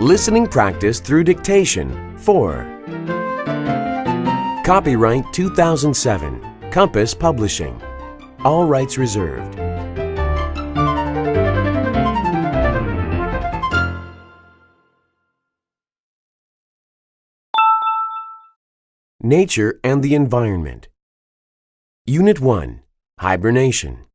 Listening practice through dictation 4. Copyright 2007. Compass Publishing. All rights reserved. Nature and the environment. Unit 1. Hibernation.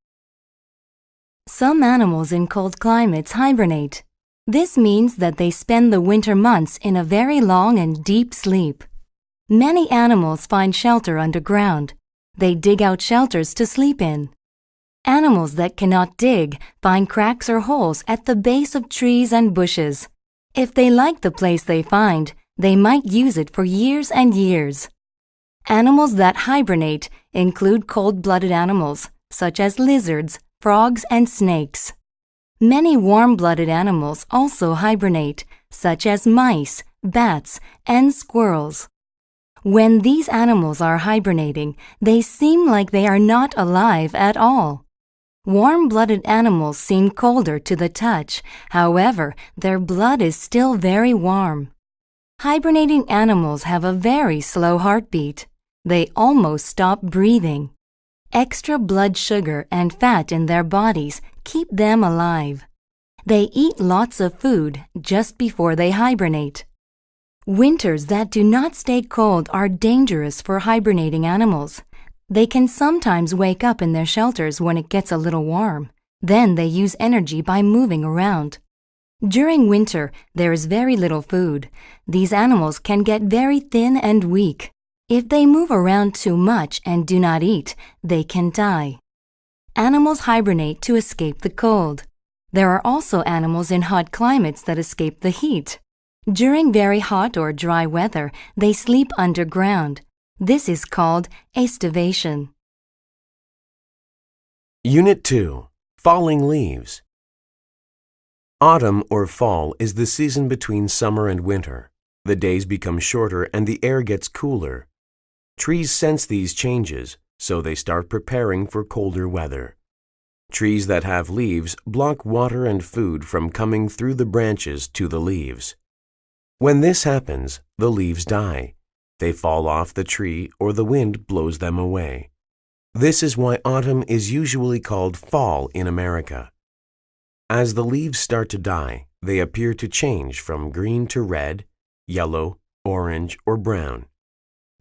Some animals in cold climates hibernate. This means that they spend the winter months in a very long and deep sleep. Many animals find shelter underground. They dig out shelters to sleep in. Animals that cannot dig find cracks or holes at the base of trees and bushes. If they like the place they find, they might use it for years and years. Animals that hibernate include cold-blooded animals, such as lizards, frogs, and snakes. Many warm-blooded animals also hibernate, such as mice, bats, and squirrels. When these animals are hibernating, they seem like they are not alive at all. Warm-blooded animals seem colder to the touch. However, their blood is still very warm. Hibernating animals have a very slow heartbeat. They almost stop breathing. Extra blood sugar and fat in their bodies keep them alive. They eat lots of food just before they hibernate. Winters that do not stay cold are dangerous for hibernating animals. They can sometimes wake up in their shelters when it gets a little warm. Then they use energy by moving around. During winter, there is very little food. These animals can get very thin and weak. If they move around too much and do not eat, they can die. Animals hibernate to escape the cold. There are also animals in hot climates that escape the heat. During very hot or dry weather, they sleep underground. This is called aestivation. Unit 2. Falling leaves. Autumn or fall is the season between summer and winter. The days become shorter and the air gets cooler. Trees sense these changes, so they start preparing for colder weather. Trees that have leaves block water and food from coming through the branches to the leaves. When this happens, the leaves die. They fall off the tree or the wind blows them away. This is why autumn is usually called fall in America. As the leaves start to die, they appear to change from green to red, yellow, orange, or brown.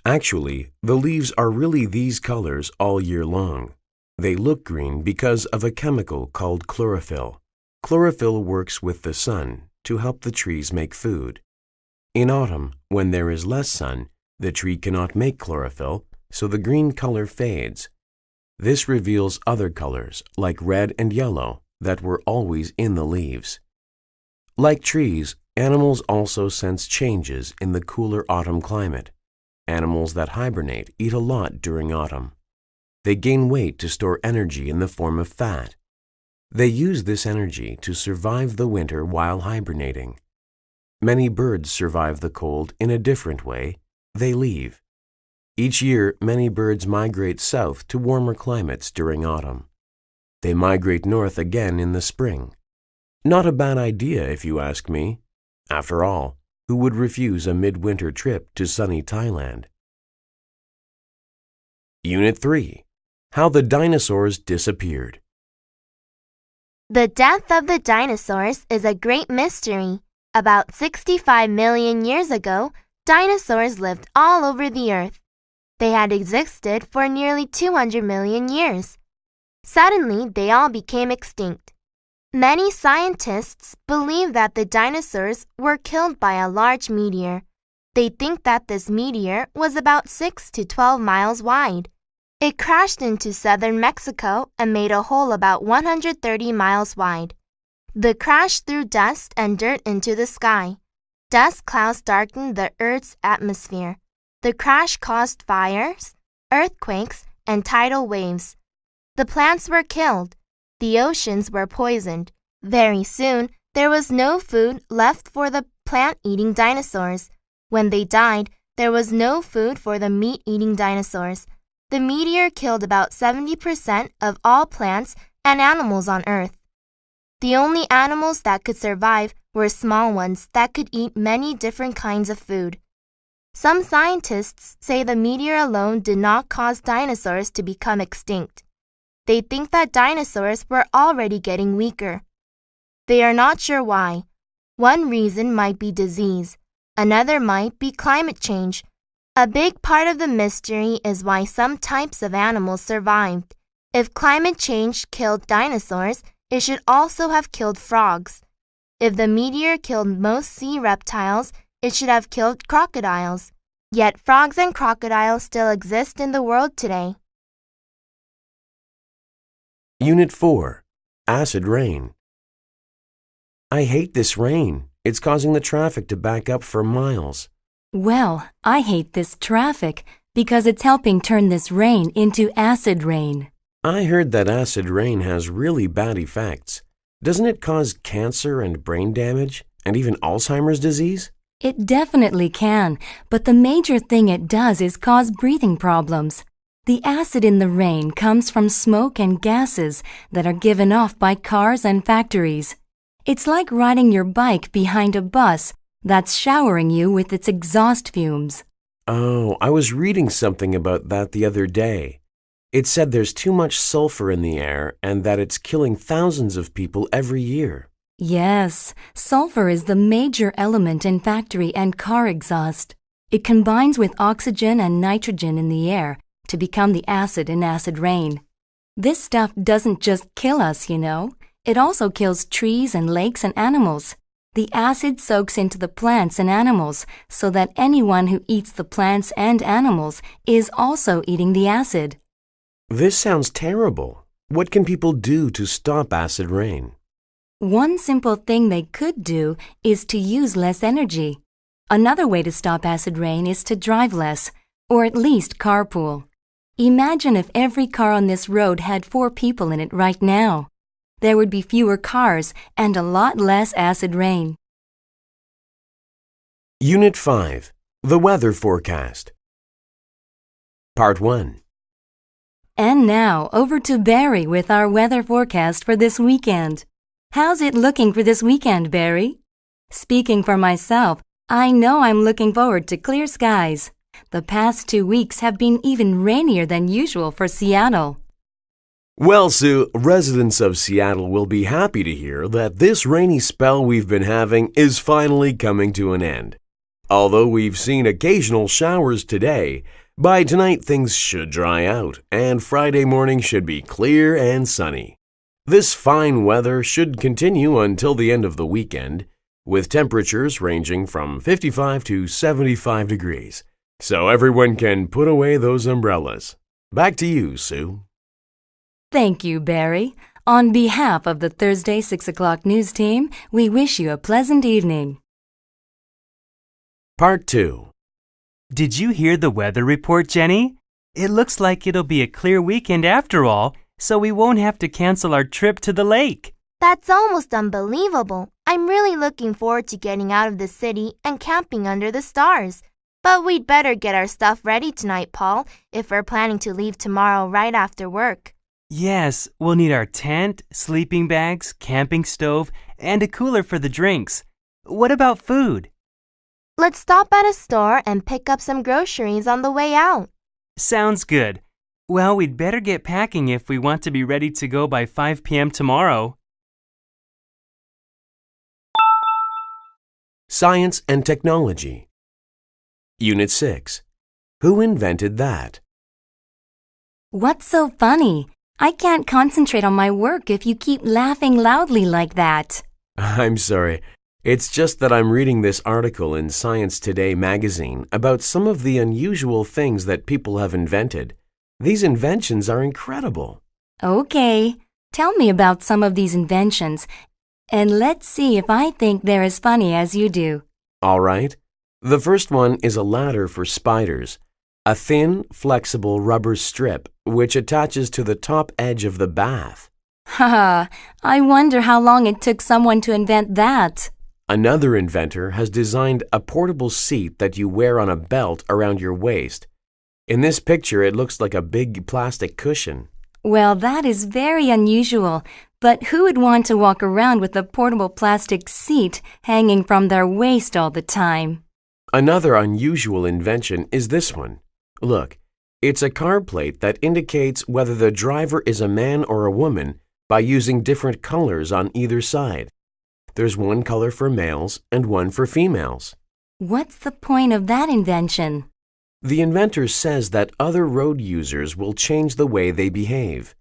Actually, the leaves are really these colors all year long. They look green because of a chemical called chlorophyll. Chlorophyll works with the sun to help the trees make food. In autumn, when there is less sun, the tree cannot make chlorophyll, so the green color fades. This reveals other colors, like red and yellow, that were always in the leaves. Like trees, animals also sense changes in the cooler autumn climate. Animals that hibernate eat a lot during autumn. They gain weight to store energy in the form of fat. They use this energy to survive the winter while hibernating. Many birds survive the cold in a different way. They leave. Each year, many birds migrate south to warmer climates during autumn. They migrate north again in the spring. Not a bad idea if you ask me. After all, who would refuse a midwinter trip to sunny Thailand? Unit 3. How the dinosaurs disappeared. The death of the dinosaurs is a great mystery. About 65 million years ago, dinosaurs lived all over the earth. They had existed for nearly 200 million years. Suddenly, they all became extinct. Many scientists believe that the dinosaurs were killed by a large meteor. They think that this meteor was about 6 to 12 miles wide. It crashed into southern Mexico and made a hole about 130 miles wide. The crash threw dust and dirt into the sky. Dust clouds darkened the Earth's atmosphere. The crash caused fires, earthquakes, and tidal waves. The plants were killed. The oceans were poisoned. Very soon, there was no food left for the plant-eating dinosaurs. When they died, there was no food for the meat-eating dinosaurs. The meteor killed about 70% of all plants and animals on Earth. The only animals that could survive were small ones that could eat many different kinds of food. Some scientists say the meteor alone did not cause dinosaurs to become extinct. They think that dinosaurs were already getting weaker. They are not sure why. One reason might be disease. Another might be climate change. A big part of the mystery is why some types of animals survived. If climate change killed dinosaurs, it should also have killed frogs. If the meteor killed most sea reptiles, it should have killed crocodiles. Yet frogs and crocodiles still exist in the world today. Unit 4. Acid Rain. I hate this rain. It's causing the traffic to back up for miles. Well, I hate this traffic because it's helping turn this rain into acid rain. I heard that acid rain has really bad effects. Doesn't it cause cancer and brain damage, and even Alzheimer's disease? It definitely can, but the major thing it does is cause breathing problems. The acid in the rain comes from smoke and gases that are given off by cars and factories. It's like riding your bike behind a bus that's showering you with its exhaust fumes. Oh, I was reading something about that the other day. It said there's too much sulfur in the air and that it's killing thousands of people every year. Yes, sulfur is the major element in factory and car exhaust. It combines with oxygen and nitrogen in the air to become the acid in acid rain. This stuff doesn't just kill us, you know. It also kills trees and lakes and animals. The acid soaks into the plants and animals so that anyone who eats the plants and animals is also eating the acid. This sounds terrible. What can people do to stop acid rain? One simple thing they could do is to use less energy. Another way to stop acid rain is to drive less, or at least carpool. Imagine if every car on this road had 4 people in it right now. There would be fewer cars and a lot less acid rain. Unit 5. The Weather Forecast. Part 1. And now, over to Barry with our weather forecast for this weekend. How's it looking for this weekend, Barry? Speaking for myself, I know I'm looking forward to clear skies. The past 2 weeks have been even rainier than usual for Seattle. Well, Sue, residents of Seattle will be happy to hear that this rainy spell we've been having is finally coming to an end. Although we've seen occasional showers today, by tonight things should dry out, and Friday morning should be clear and sunny. This fine weather should continue until the end of the weekend, with temperatures ranging from 55 to 75 degrees. So everyone can put away those umbrellas. Back to you, Sue. Thank you, Barry. On behalf of the Thursday 6 o'clock news team, we wish you a pleasant evening. Part 2. Did you hear the weather report, Jenny? It looks like it'll be a clear weekend after all, so we won't have to cancel our trip to the lake. That's almost unbelievable. I'm really looking forward to getting out of the city and camping under the stars. But we'd better get our stuff ready tonight, Paul, if we're planning to leave tomorrow right after work. Yes, we'll need our tent, sleeping bags, camping stove, and a cooler for the drinks. What about food? Let's stop at a store and pick up some groceries on the way out. Sounds good. Well, we'd better get packing if we want to be ready to go by 5 p.m. tomorrow. Science and Technology. Unit 6. Who invented that? What's so funny? I can't concentrate on my work if you keep laughing loudly like that. I'm sorry. It's just that I'm reading this article in Science Today magazine about some of the unusual things that people have invented. These inventions are incredible. Okay, tell me about some of these inventions, and let's see if I think they're as funny as you do. All right. The first one is a ladder for spiders, a thin, flexible rubber strip which attaches to the top edge of the bath. Haha, I wonder how long it took someone to invent that. Another inventor has designed a portable seat that you wear on a belt around your waist. In this picture, it looks like a big plastic cushion. Well, that is very unusual, But who would want to walk around with a portable plastic seat hanging from their waist all the time? Another unusual invention is this one. Look, it's a car plate that indicates whether the driver is a man or a woman by using different colors on either side. There's one color for males and one for females. What's the point of that invention? The inventor says that other road users will change the way they behave.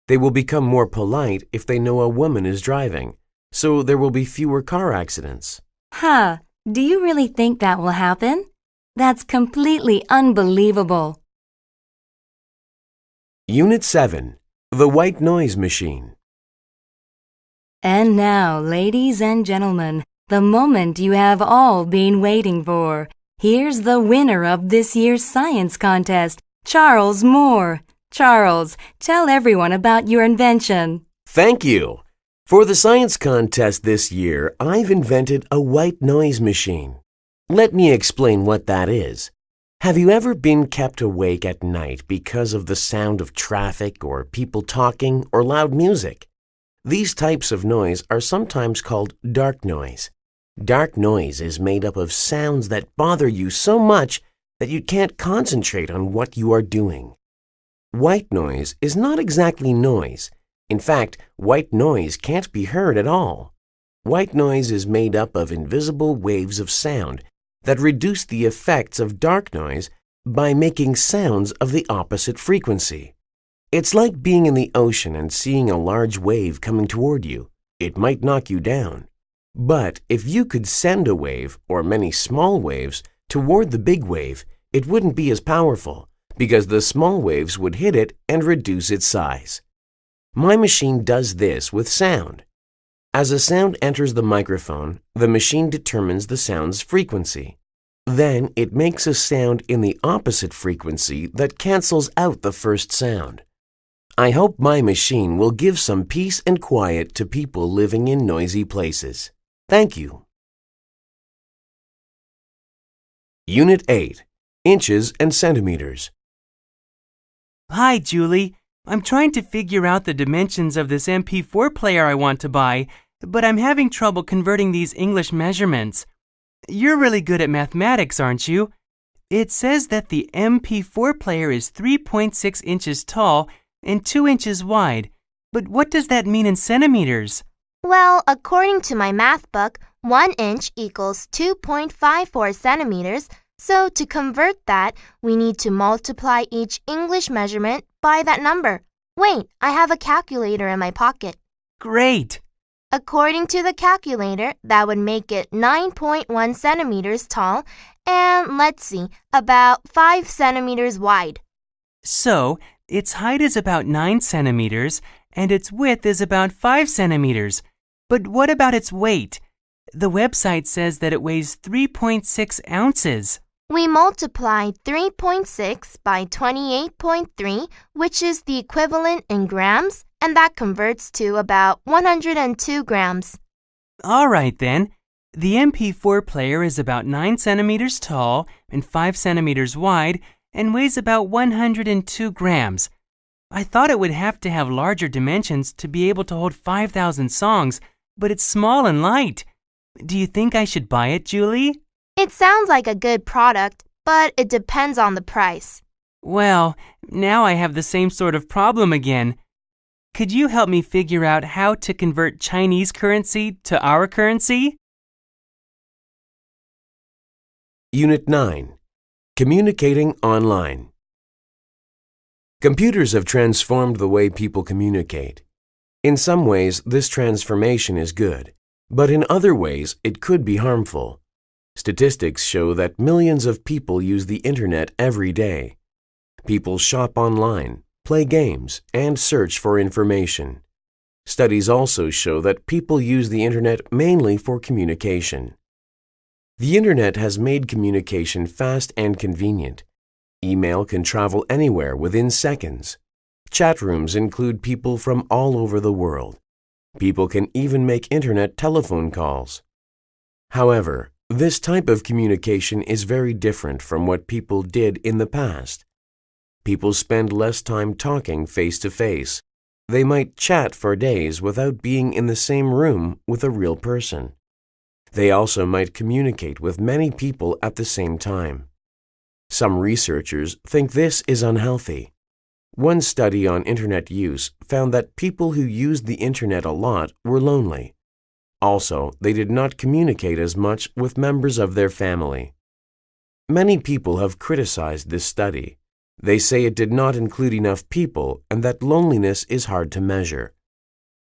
They will become more polite if they know a woman is driving, so there will be fewer car accidents. Huh, do you really think that will happen? That's completely unbelievable. Unit 7. The White Noise Machine. And now, ladies and gentlemen, the moment you have all been waiting for. Here's the winner of this year's science contest, Charles Moore. Charles, tell everyone about your invention. Thank you. For the science contest this year, I've invented a white noise machine. Let me explain what that is. Have you ever been kept awake at night because of the sound of traffic or people talking or loud music? These types of noise are sometimes called dark noise. Dark noise is made up of sounds that bother you so much that you can't concentrate on what you are doing. White noise is not exactly noise. In fact, white noise can't be heard at all. White noise is made up of invisible waves of sound that reduce the effects of dark noise by making sounds of the opposite frequency. It's like being in the ocean and seeing a large wave coming toward you. It might knock you down. But if you could send a wave, or many small waves, toward the big wave, it wouldn't be as powerful, because the small waves would hit it and reduce its size. My machine does this with sound. As a sound enters the microphone, the machine determines the sound's frequency. Then it makes a sound in the opposite frequency that cancels out the first sound. I hope my machine will give some peace and quiet to people living in noisy places. Thank you. Unit 8. Inches and centimeters. Hi, Julie. I'm trying to figure out the dimensions of this MP4 player I want to buy, but I'm having trouble converting these English measurements. You're really good at mathematics, aren't you? It says that the MP4 player is 3.6 inches tall and 2 inches wide, but what does that mean in centimeters? Well, according to my math book, 1 inch equals 2.54 centimeters, so to convert that, we need to multiply each English measurement by that number. Wait, I have a calculator in my pocket. Great! According to the calculator, that would make it 9.1 centimeters tall and, let's see, about 5 centimeters wide. So, its height is about 9 centimeters and its width is about 5 centimeters. But what about its weight? The website says that it weighs 3.6 ounces. We multiply 3.6 by 28.3, which is the equivalent in grams, and that converts to about 102 grams. All right then. The MP4 player is about 9 centimeters tall and 5 centimeters wide and weighs about 102 grams. I thought it would have to have larger dimensions to be able to hold 5,000 songs, but it's small and light. Do you think I should buy it, Julie? It sounds like a good product, but it depends on the price. Well, now I have the same sort of problem again. Could you help me figure out how to convert Chinese currency to our currency? Unit 9. Communicating online. Computers have transformed the way people communicate. In some ways, this transformation is good, but in other ways, it could be harmful. Statistics show that millions of people use the internet every day. People shop online, play games, and search for information. Studies also show that people use the internet mainly for communication. The internet has made communication fast and convenient. Email can travel anywhere within seconds. Chat rooms include people from all over the world. People can even make internet telephone calls. However, this type of communication is very different from what people did in the past. People spend less time talking face to face. they might chat for days without being in the same room with a real person. They also might communicate with many people at the same time. Some researchers think this is unhealthy. One study on internet use found that people who used the internet a lot were lonely. Also, they did not communicate as much with members of their family. Many people have criticized this study. They say it did not include enough people and that loneliness is hard to measure.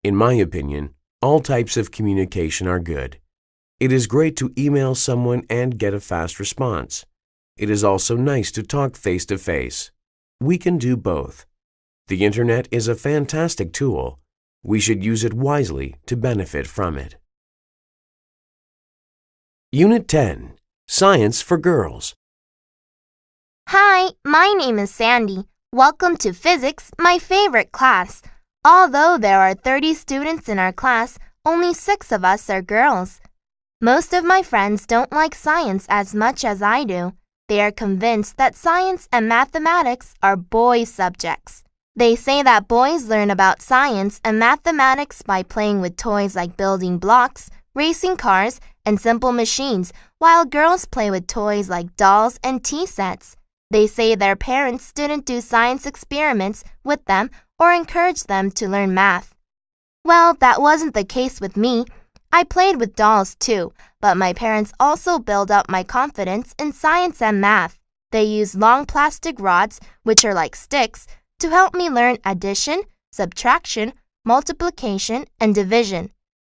In my opinion, all types of communication are good. It is great to email someone and get a fast response. It is also nice to talk face to face. We can do both. The internet is a fantastic tool. We should use it wisely to benefit from it. Unit 10. Science for Girls. Hi, my name is Sandy. Welcome to Physics, my favorite class. Although there are 30 students in our class, only 6 of us are girls. Most of my friends don't like science as much as I do. They are convinced that science and mathematics are boys' subjects. They say that boys learn about science and mathematics by playing with toys like building blocks, racing cars, and simple machines, while girls play with toys like dolls and tea sets. They say their parents didn't do science experiments with them or encourage them to learn math. Well, that wasn't the case with me. I played with dolls too, but my parents also built up my confidence in science and math. They used long plastic rods, which are like sticks, to help me learn addition, subtraction, multiplication, and division.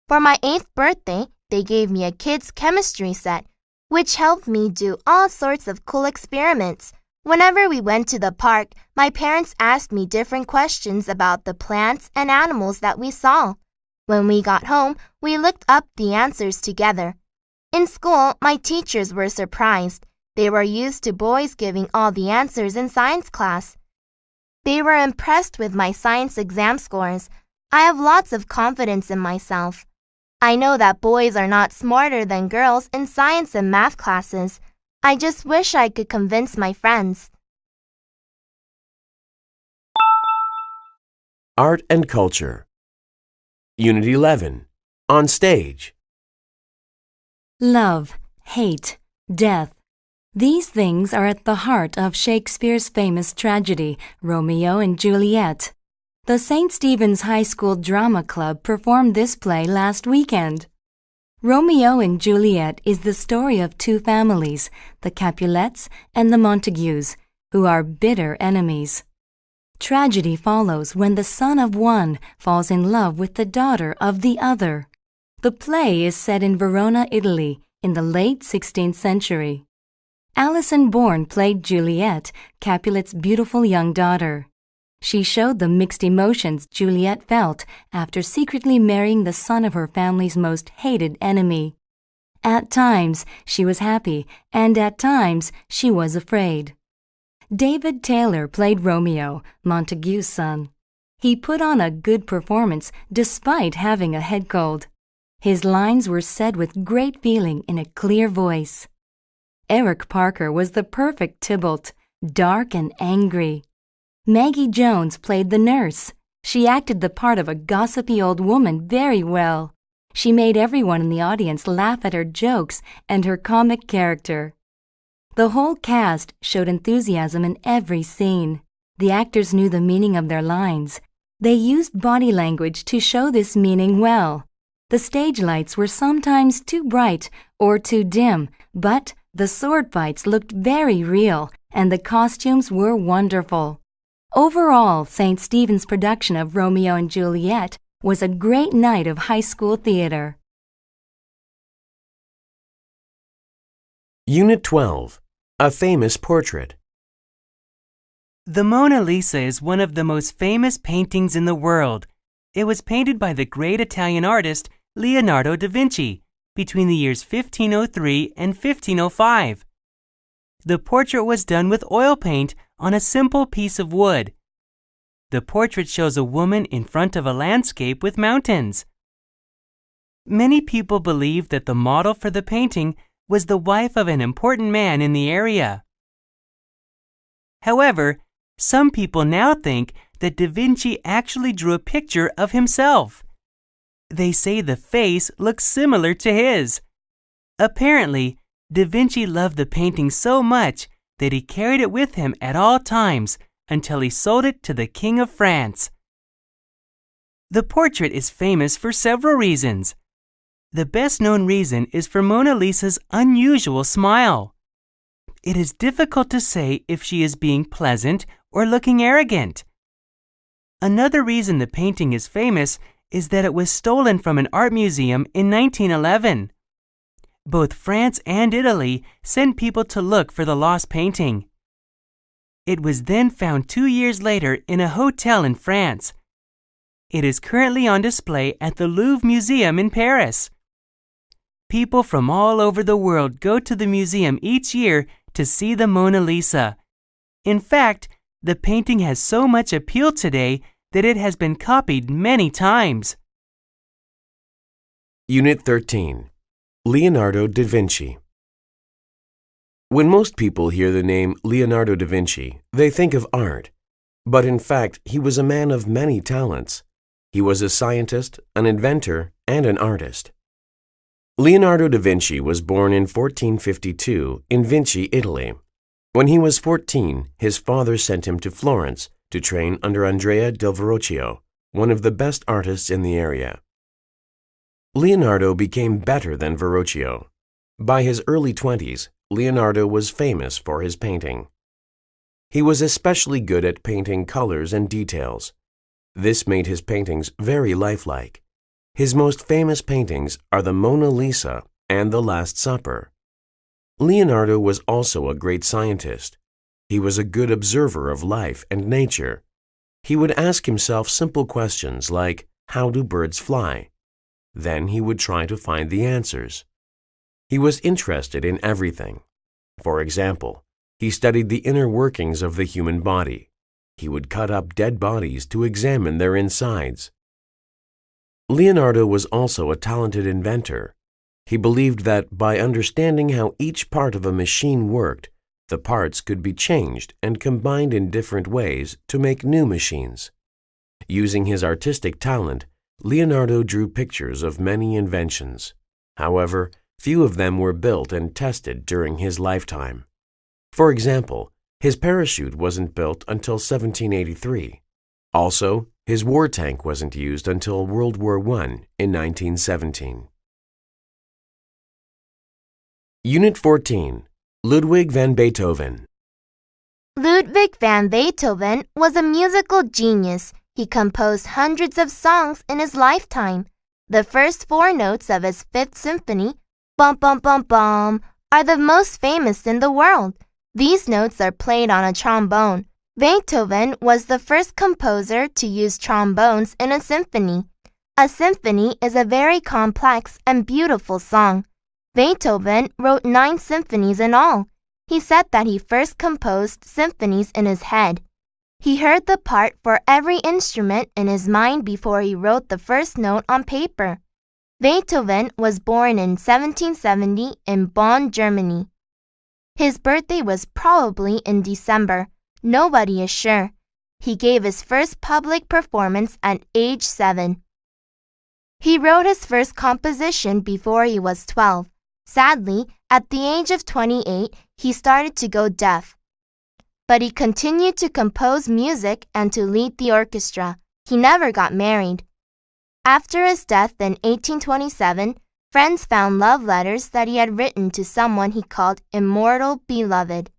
For my 8th birthday, they gave me a kids' chemistry set, which helped me do all sorts of cool experiments. Whenever we went to the park, my parents asked me different questions about the plants and animals that we saw. When we got home, we looked up the answers together. In school, my teachers were surprised. They were used to boys giving all the answers in science class. They were impressed with my science exam scores. I have lots of confidence in myself. I know that boys are not smarter than girls in science and math classes. I just wish I could convince my friends. Art and Culture. Unit 11. On Stage. Love, hate, death. These things are at the heart of Shakespeare's famous tragedy, Romeo and Juliet. The St. Stephen's High School Drama Club performed this play last weekend. Romeo and Juliet is the story of 2 families, the Capulets and the Montagues, who are bitter enemies. Tragedy follows when the son of one falls in love with the daughter of the other. The play is set in Verona, Italy, in the late 16th century. Alison Bourne played Juliet, Capulet's beautiful young daughter. She showed the mixed emotions Juliet felt after secretly marrying the son of her family's most hated enemy. At times, she was happy, and at times, she was afraid. David Taylor played Romeo, Montague's son. He put on a good performance despite having a head cold. His lines were said with great feeling in a clear voice. Eric Parker was the perfect Tybalt, dark and angry. Maggie Jones played the nurse. She acted the part of a gossipy old woman very well. She made everyone in the audience laugh at her jokes and her comic character. The whole cast showed enthusiasm in every scene. The actors knew the meaning of their lines. They used body language to show this meaning well. The stage lights were sometimes too bright or too dim, but the sword fights looked very real and the costumes were wonderful. Overall, St. Stephen's production of Romeo and Juliet was a great night of high school theater. Unit 12. A Famous Portrait. The Mona Lisa is one of the most famous paintings in the world. It was painted by the great Italian artist Leonardo da Vinci between the years 1503 and 1505. The portrait was done with oil paint on a simple piece of wood. The portrait shows a woman in front of a landscape with mountains. Many people believe that the model for the painting was the wife of an important man in the area. However, some people now think that Da Vinci actually drew a picture of himself. They say the face looks similar to his. Apparently, Da Vinci loved the painting so much that he carried it with him at all times until he sold it to the King of France. The portrait is famous for several reasons. The best-known reason is for Mona Lisa's unusual smile. It is difficult to say if she is being pleasant or looking arrogant. Another reason the painting is famous is that it was stolen from an art museum in 1911. Both France and Italy sent people to look for the lost painting. It was then found 2 years later in a hotel in France. It is currently on display at the Louvre Museum in Paris. People from all over the world go to the museum each year to see the Mona Lisa. In fact, the painting has so much appeal today that it has been copied many times. Unit 13. Leonardo da Vinci. When most people hear the name Leonardo da Vinci, they think of art. But in fact, he was a man of many talents. He was a scientist, an inventor, and an artist. Leonardo da Vinci was born in 1452 in Vinci, Italy. When he was 14, his father sent him to Florence to train under Andrea del Verrocchio, one of the best artists in the area. Leonardo became better than Verrocchio. By his early 20s, Leonardo was famous for his painting. He was especially good at painting colors and details. This made his paintings very lifelike. His most famous paintings are the Mona Lisa and the Last Supper. Leonardo was also a great scientist. He was a good observer of life and nature. He would ask himself simple questions like, how do birds fly? Then he would try to find the answers. He was interested in everything. For example, he studied the inner workings of the human body. He would cut up dead bodies to examine their insides. Leonardo was also a talented inventor. He believed that by understanding how each part of a machine worked, the parts could be changed and combined in different ways to make new machines. Using his artistic talent, Leonardo drew pictures of many inventions. However, few of them were built and tested during his lifetime. For example, his parachute wasn't built until 1783. Also, his war tank wasn't used until World War I in 1917. Unit 14. Ludwig van Beethoven. Ludwig van Beethoven was a musical genius. He composed hundreds of songs in his lifetime. The first 4 notes of his Fifth Symphony, bum bum bum bum, are the most famous in the world. These notes are played on a trombone. Beethoven was the first composer to use trombones in a symphony. A symphony is a very complex and beautiful song. Beethoven wrote 9 symphonies in all. He said that he first composed symphonies in his head. He heard the part for every instrument in his mind before he wrote the first note on paper. Beethoven was born in 1770 in Bonn, Germany. His birthday was probably in December. Nobody is sure. He gave his first public performance at age 7. He wrote his first composition before he was 12. Sadly, at the age of 28, he started to go deaf. But he continued to compose music and to lead the orchestra. He never got married. After his death in 1827, friends found love letters that he had written to someone he called immortal beloved.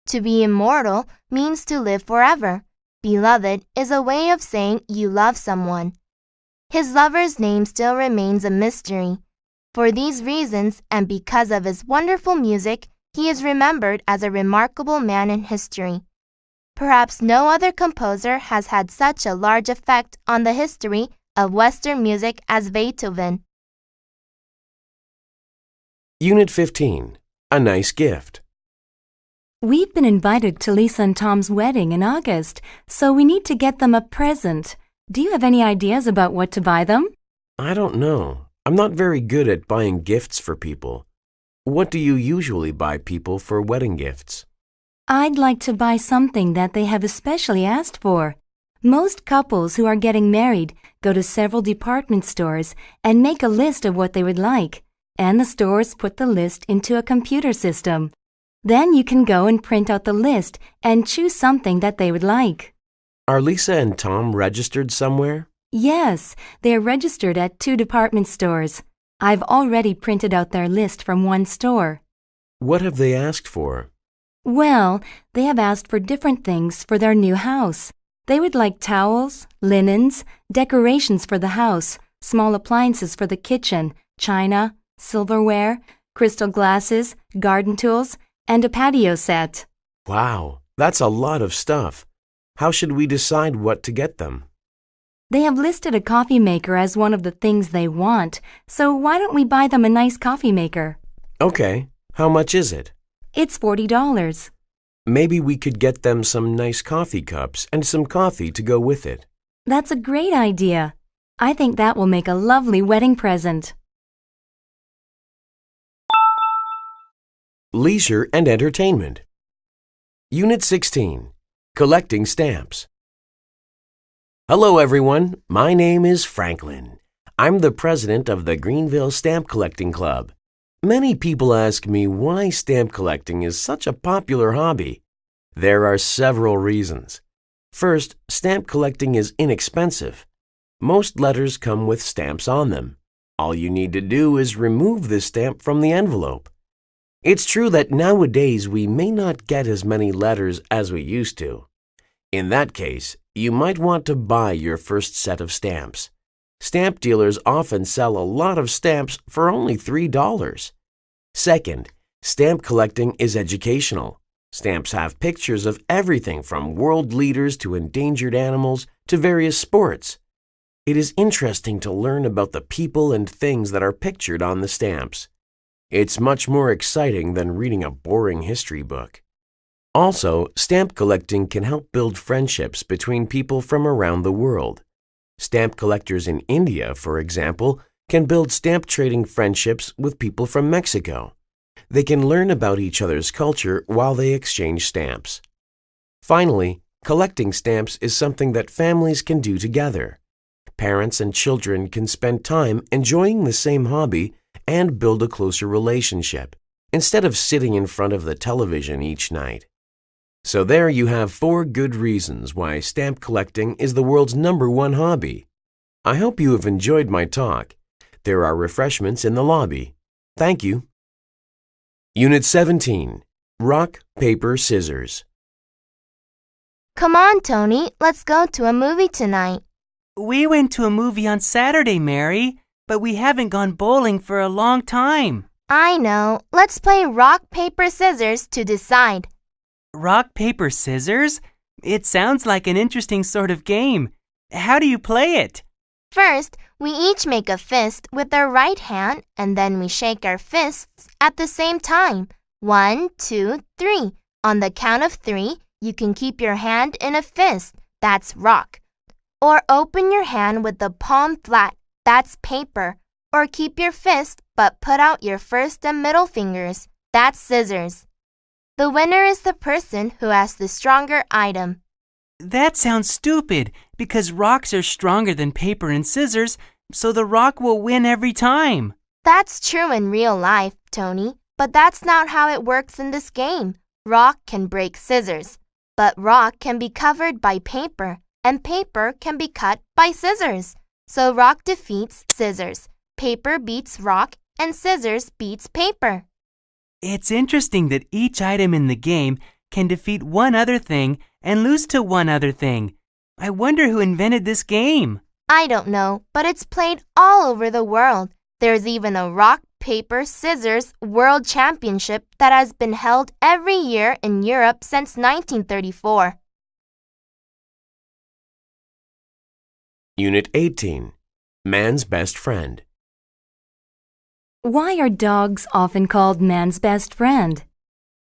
To be immortal means to live forever. Beloved is a way of saying you love someone. His lover's name still remains a mystery. For these reasons, and because of his wonderful music, he is remembered as a remarkable man in history. Perhaps no other composer has had such a large effect on the history of Western music as Beethoven. Unit 15. A nice gift. We've been invited to Lisa and Tom's wedding in August, so we need to get them a present. Do you have any ideas about what to buy them? I don't know. I'm not very good at buying gifts for people. What do you usually buy people for wedding gifts? I'd like to buy something that they have especially asked for. Most couples who are getting married go to several department stores and make a list of what they would like, and the stores put the list into a computer system. Then you can go and print out the list and choose something that they would like. Are Lisa and Tom registered somewhere? Yes, they are registered at 2 department stores. I've already printed out their list from one store. What have they asked for? Well, they have asked for different things for their new house. They would like towels, linens, decorations for the house, small appliances for the kitchen, china, silverware, crystal glasses, garden tools, and a patio set. Wow, that's a lot of stuff. How should we decide what to get them? They have listed a coffee maker as one of the things they want, so why don't we buy them a nice coffee maker? Okay, how much is it? It's $40. Maybe we could get them some nice coffee cups and some coffee to go with it. That's a great idea. I think that will make a lovely wedding present. Leisure and entertainment. Unit 16. Collecting stamps. Hello everyone, my name is Franklin. I'm the president of the Greenville Stamp Collecting Club. Many people ask me why stamp collecting is such a popular hobby. There are several reasons. First, stamp collecting is inexpensive. Most letters come with stamps on them. All you need to do is remove the stamp from the envelope. It's true that nowadays we may not get as many letters as we used to. In that case, you might want to buy your first set of stamps. Stamp dealers often sell a lot of stamps for only $3. Second, stamp collecting is educational. Stamps have pictures of everything from world leaders to endangered animals to various sports. It is interesting to learn about the people and things that are pictured on the stamps. It's much more exciting than reading a boring history book. Also, stamp collecting can help build friendships between people from around the world. Stamp collectors in India, for example, can build stamp trading friendships with people from Mexico. They can learn about each other's culture while they exchange stamps. Finally, collecting stamps is something that families can do together. Parents and children can spend time enjoying the same hobby and build a closer relationship, instead of sitting in front of the television each night. So there you have 4 good reasons why stamp collecting is the world's #1 hobby. I hope you have enjoyed my talk. There are refreshments in the lobby. Thank you. Unit 17. Rock, Paper, Scissors. Come on, Tony, let's go to a movie tonight. We went to a movie on Saturday, Mary, but we haven't gone bowling for a long time. I know. Let's play rock, paper, scissors to decide. Rock, paper, scissors? It sounds like an interesting sort of game. How do you play it? First, we each make a fist with our right hand, and then we shake our fists at the same time. 1, 2, 3. On the count of 3, you can keep your hand in a fist. That's rock. Or open your hand with the palm flat. That's paper. Or keep your fist but put out your first and middle fingers. That's scissors. The winner is the person who has the stronger item. That sounds stupid because rocks are stronger than paper and scissors, so the rock will win every time. That's true in real life, Tony, but that's not how it works in this game. Rock can break scissors, but rock can be covered by paper, and paper can be cut by scissors. So rock defeats scissors, paper beats rock, and scissors beats paper. It's interesting that each item in the game can defeat one other thing and lose to one other thing. I wonder who invented this game. I don't know, but it's played all over the world. There's even a rock, paper, scissors world championship that has been held every year in Europe since 1934. Unit 18. Man's Best Friend. Why are dogs often called man's best friend?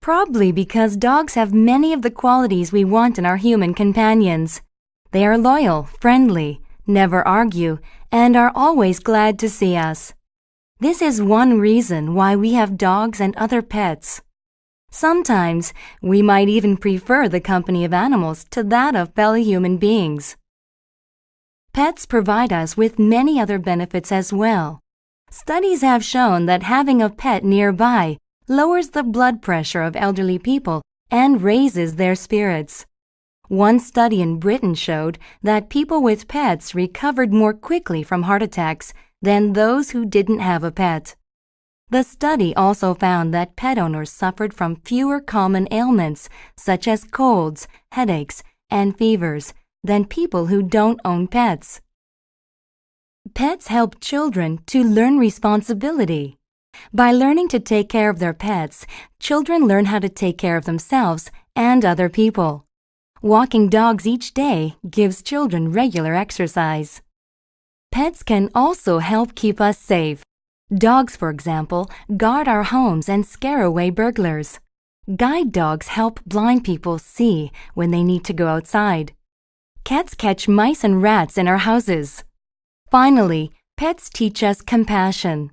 Probably because dogs have many of the qualities we want in our human companions. They are loyal, friendly, never argue, and are always glad to see us. This is one reason why we have dogs and other pets. Sometimes we might even prefer the company of animals to that of fellow human beings. Pets provide us with many other benefits as well. Studies have shown that having a pet nearby lowers the blood pressure of elderly people and raises their spirits. One study in Britain showed that people with pets recovered more quickly from heart attacks than those who didn't have a pet. The study also found that pet owners suffered from fewer common ailments such as colds, headaches, and fevers than people who don't own pets. Pets help children to learn responsibility. By learning to take care of their pets, children learn how to take care of themselves and other people. Walking dogs each day gives children regular exercise. Pets can also help keep us safe. Dogs, for example, guard our homes and scare away burglars. Guide dogs help blind people see when they need to go outside. Cats catch mice and rats in our houses. Finally, pets teach us compassion.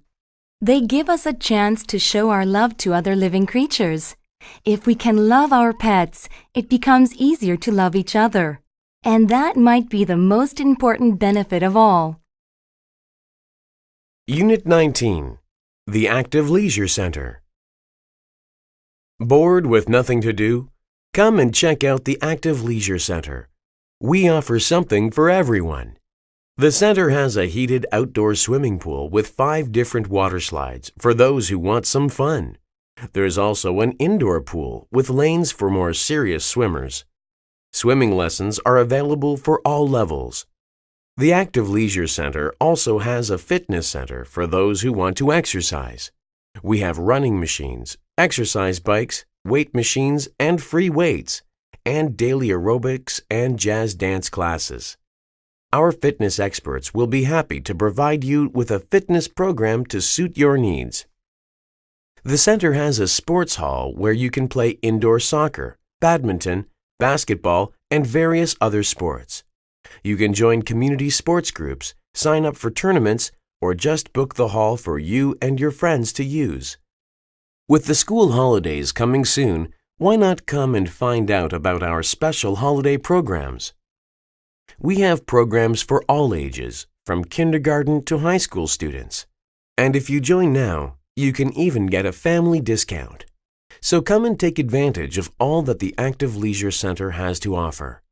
They give us a chance to show our love to other living creatures. If we can love our pets, it becomes easier to love each other. And that might be the most important benefit of all. Unit 19. The Active Leisure Center. Bored with nothing to do? Come and check out the Active Leisure Center. We offer something for everyone. The center has a heated outdoor swimming pool with 5 different water slides for those who want some fun. There's also an indoor pool with lanes for more serious swimmers. Swimming lessons are available for all levels. The Active Leisure Center also has a fitness center for those who want to exercise. We have running machines, exercise bikes, weight machines, and free weights, and daily aerobics and jazz dance classes. Our fitness experts will be happy to provide you with a fitness program to suit your needs. The center has a sports hall where you can play indoor soccer, badminton, basketball, and various other sports. You can join community sports groups, sign up for tournaments, or just book the hall for you and your friends to use. With the school holidays coming soon, why not come and find out about our special holiday programs? We have programs for all ages, from kindergarten to high school students. And if you join now, you can even get a family discount. So come and take advantage of all that the Active Leisure Center has to offer.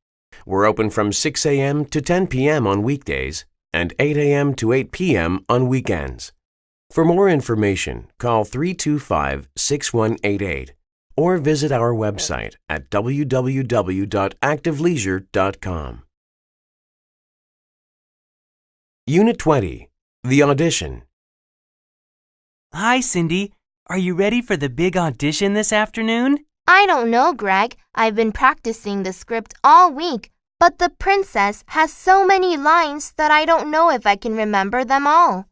We're open from 6 a.m. to 10 p.m. on weekdays and 8 a.m. to 8 p.m. on weekends. For more information, call 325-6188 or visit our website at www.activeleisure.com. Unit 20. The Audition. Hi, Cindy. Are you ready for the big audition this afternoon? I don't know, Greg. I've been practicing the script all week, but the princess has so many lines that I don't know if I can remember them all.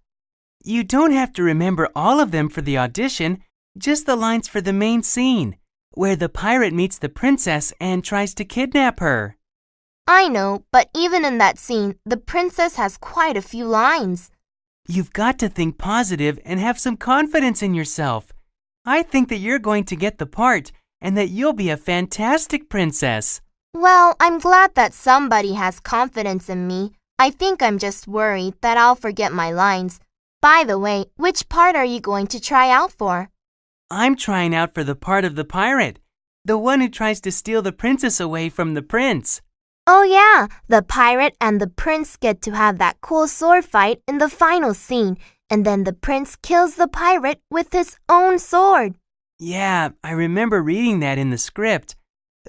You don't have to remember all of them for the audition, just the lines for the main scene, where the pirate meets the princess and tries to kidnap her. I know, but even in that scene, the princess has quite a few lines. You've got to think positive and have some confidence in yourself. I think that you're going to get the part and that you'll be a fantastic princess. Well, I'm glad that somebody has confidence in me. I think I'm just worried that I'll forget my lines. By the way, which part are you going to try out for? I'm trying out for the part of the pirate, the one who tries to steal the princess away from the prince. Oh yeah, the pirate and the prince get to have that cool sword fight in the final scene, and then the prince kills the pirate with his own sword. Yeah, I remember reading that in the script.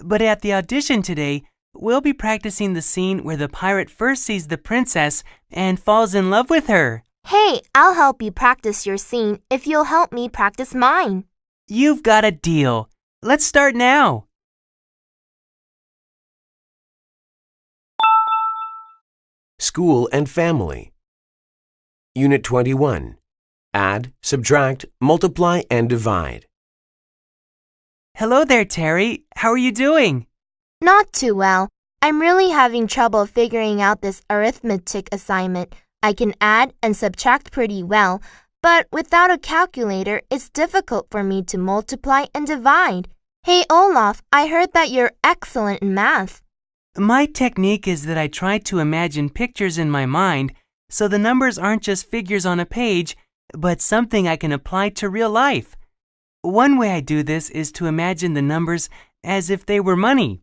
But at the audition today, we'll be practicing the scene where the pirate first sees the princess and falls in love with her. Hey, I'll help you practice your scene if you'll help me practice mine. You've got a deal. Let's start now. School and Family. Unit 21. Add, subtract, multiply, and divide. Hello there, Terry. How are you doing? Not too well. I'm really having trouble figuring out this arithmetic assignment. I can add and subtract pretty well, But without a calculator, it's difficult for me to multiply and divide. Hey, Olaf, I heard that you're excellent in math. My technique is that I try to imagine pictures in my mind so the numbers aren't just figures on a page, but something I can apply to real life. One way I do this is to imagine the numbers as if they were money.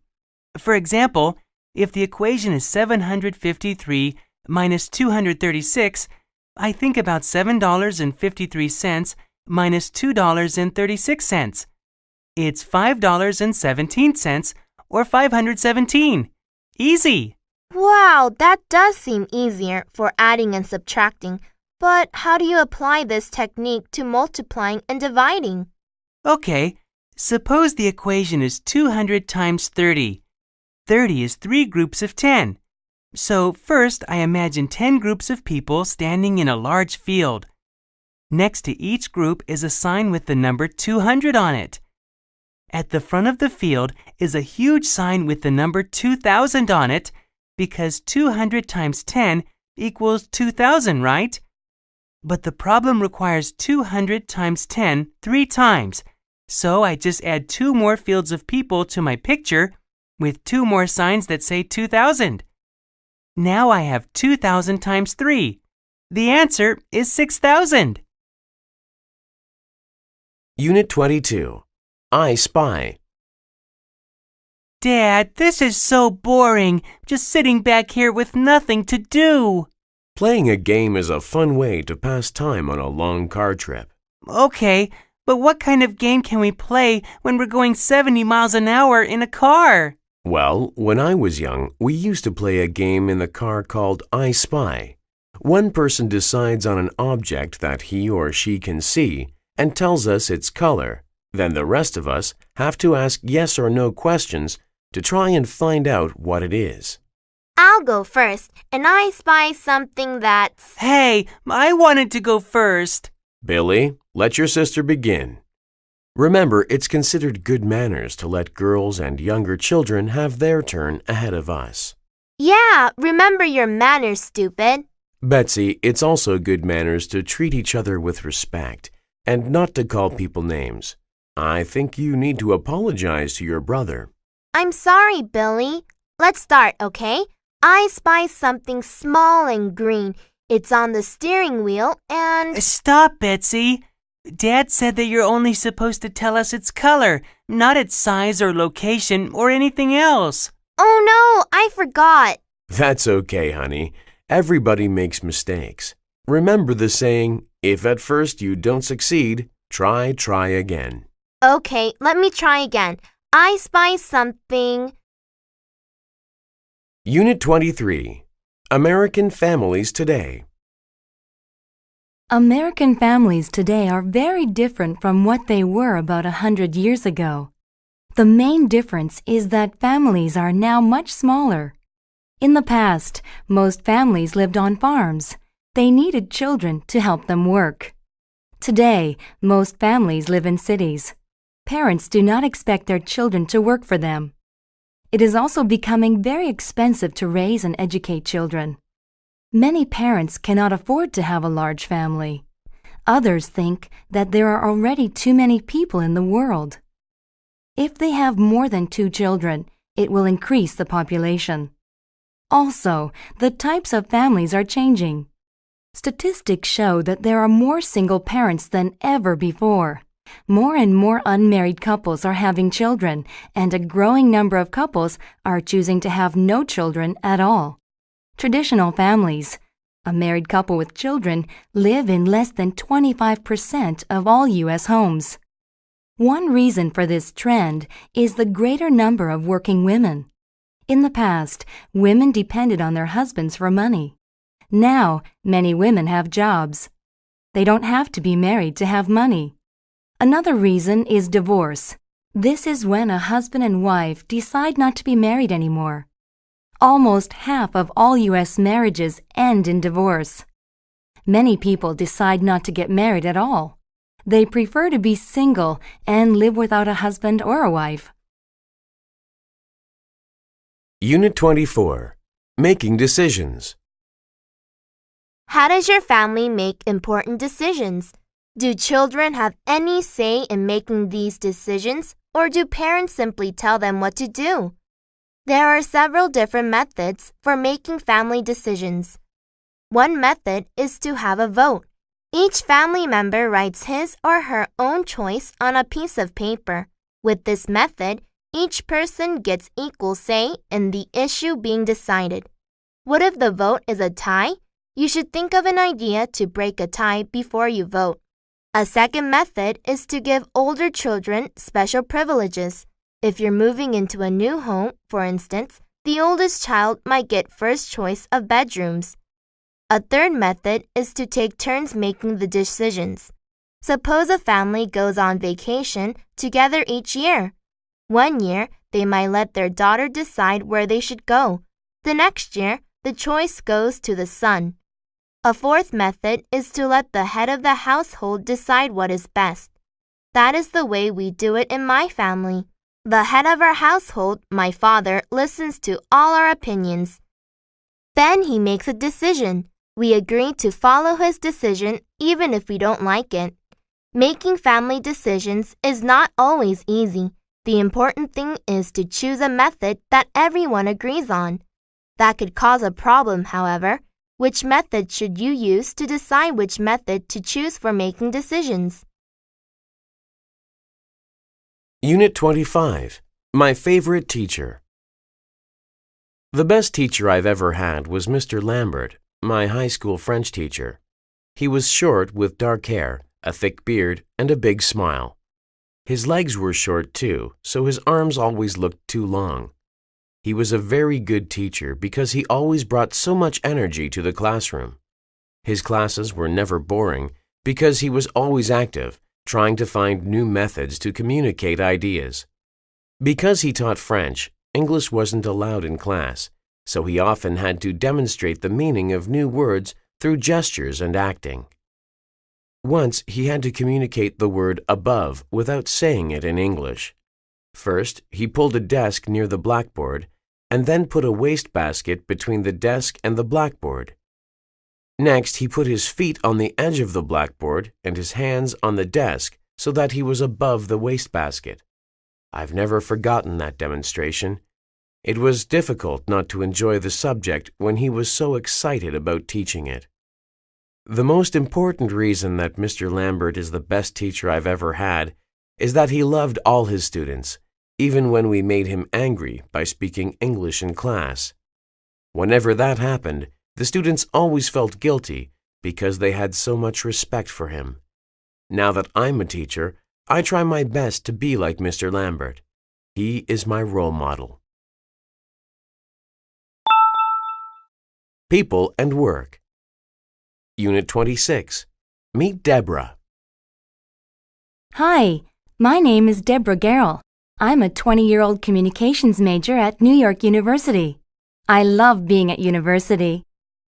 For example, if the equation is 753 minus 236, I think about $7.53 minus $2.36. It's $5.17 or 517. Easy! Wow, that does seem easier for adding and subtracting. But how do you apply this technique to multiplying and dividing? Okay, suppose the equation is 200 times 30. 30 is 3 groups of 10. So first I imagine 10 groups of people standing in a large field. Next to each group is a sign with the number 200 on it. At the front of the field is a huge sign with the number 2000 on it because 200 times 10 equals 2000, right? But the problem requires 200 times 10 3 times, so I just add 2 more fields of people to my picture with 2 more signs that say 2000. Now I have 2000 times 3. The answer is 6000. Unit 22. I spy. Dad, this is so boring, just sitting back here with nothing to do. Playing a game is a fun way to pass time on a long car trip. Okay, but what kind of game can we play when we're going 70 miles an hour in a car? Well, when I was young, we used to play a game in the car called I Spy. One person decides on an object that he or she can see and tells us its color. Then the rest of us have to ask yes or no questions to try and find out what it is. I'll go first, and I spy something that's… Hey, I wanted to go first. Billy, let your sister begin. Remember, it's considered good manners to let girls and younger children have their turn ahead of us. Yeah, remember your manners, stupid. Betsy, it's also good manners to treat each other with respect and not to call people names. I think you need to apologize to your brother. I'm sorry, Billy. Let's start, okay? I spy something small and green. It's on the steering wheel and… Stop, Betsy. Dad said that you're only supposed to tell us its color, not its size or location or anything else. Oh no, I forgot. That's okay, honey. Everybody makes mistakes. Remember the saying, if at first you don't succeed, try again. Okay, let me try again. I spy something… Unit 23. American Families Today. American families today are very different from what they were about 100 years ago. The main difference is that families are now much smaller. In the past, most families lived on farms. They needed children to help them work. Today, most families live in cities. Parents do not expect their children to work for them. It is also becoming very expensive to raise and educate children. Many parents cannot afford to have a large family. Others think that there are already too many people in the world. If they have more than 2 children, it will increase the population. Also, the types of families are changing. Statistics show that there are more single parents than ever before. More and more unmarried couples are having children, and a growing number of couples are choosing to have no children at all. Traditional families, a married couple with children, live in less than 25% of all U.S. homes. One reason for this trend is the greater number of working women. In the past, women depended on their husbands for money. Now, many women have jobs. They don't have to be married to have money. Another reason is divorce. This is when a husband and wife decide not to be married anymore. Almost half of all U.S. marriages end in divorce. Many people decide not to get married at all. They prefer to be single and live without a husband or a wife. Unit 24. Making Decisions. How does your family make important decisions? Do children have any say in making these decisions, or do parents simply tell them what to do? There are several different methods for making family decisions. One method is to have a vote. Each family member writes his or her own choice on a piece of paper. With this method, each person gets equal say in the issue being decided. What if the vote is a tie? You should think of an idea to break a tie before you vote. A second method is to give older children special privileges. If you're moving into a new home, for instance, the oldest child might get first choice of bedrooms. A third method is to take turns making the decisions. Suppose a family goes on vacation together each year. One year, they might let their daughter decide where they should go. The next year, the choice goes to the son. A fourth method is to let the head of the household decide what is best. That is the way we do it in my family. The head of our household, my father, listens to all our opinions. Then he makes a decision. We agree to follow his decision even if we don't like it. Making family decisions is not always easy. The important thing is to choose a method that everyone agrees on. That could cause a problem, however. Which method should you use to decide which method to choose for making decisions? Unit 25. My favorite teacher. The best teacher I've ever had was Mr. Lambert, my high school French teacher. He was short with dark hair, a thick beard, and a big smile. His legs were short too, so his arms always looked too long. He was a very good teacher because he always brought so much energy to the classroom. His classes were never boring because he was always active, trying to find new methods to communicate ideas. Because he taught French, English wasn't allowed in class, so he often had to demonstrate the meaning of new words through gestures and acting. Once he had to communicate the word above without saying it in English. First, he pulled a desk near the blackboard and then put a wastebasket between the desk and the blackboard. Next, he put his feet on the edge of the blackboard and his hands on the desk so that he was above the wastebasket. I've never forgotten that demonstration. It was difficult not to enjoy the subject when he was so excited about teaching it. The most important reason that Mr. Lambert is the best teacher I've ever had is that he loved all his students, even when we made him angry by speaking English in class. Whenever that happened, the students always felt guilty because they had so much respect for him. Now that I'm a teacher, I try my best to be like Mr. Lambert. He is my role model. People and work. Unit 26. Meet Deborah. Hi, my name is Deborah Garrell. I'm a 20-year-old communications major at New York University. I love being at university.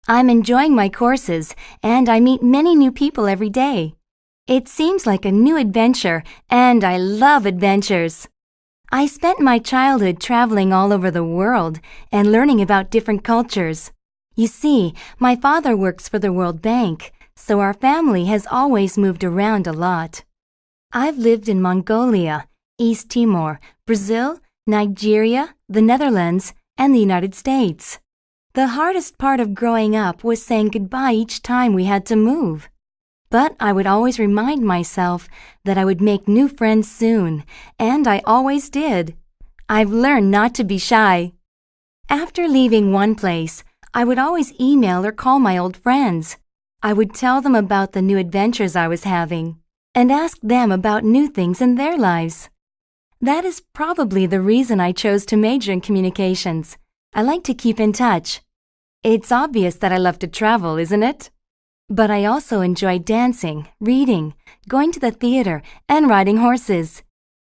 I'm enjoying my courses, and I meet many new people every day. It seems like a new adventure, and I love adventures. I spent my childhood traveling all over the world and learning about different cultures. You see, my father works for the World Bank, so our family has always moved around a lot. I've lived in Mongolia, East Timor, Brazil, Nigeria, the Netherlands, and the United States. The hardest part of growing up was saying goodbye each time we had to move. But I would always remind myself that I would make new friends soon, and I always did. I've learned not to be shy. After leaving one place, I would always email or call my old friends. I would tell them about the new adventures I was having and ask them about new things in their lives. That is probably the reason I chose to major in communications. I like to keep in touch. It's obvious that I love to travel, isn't it? But I also enjoy dancing, reading, going to the theater, and riding horses.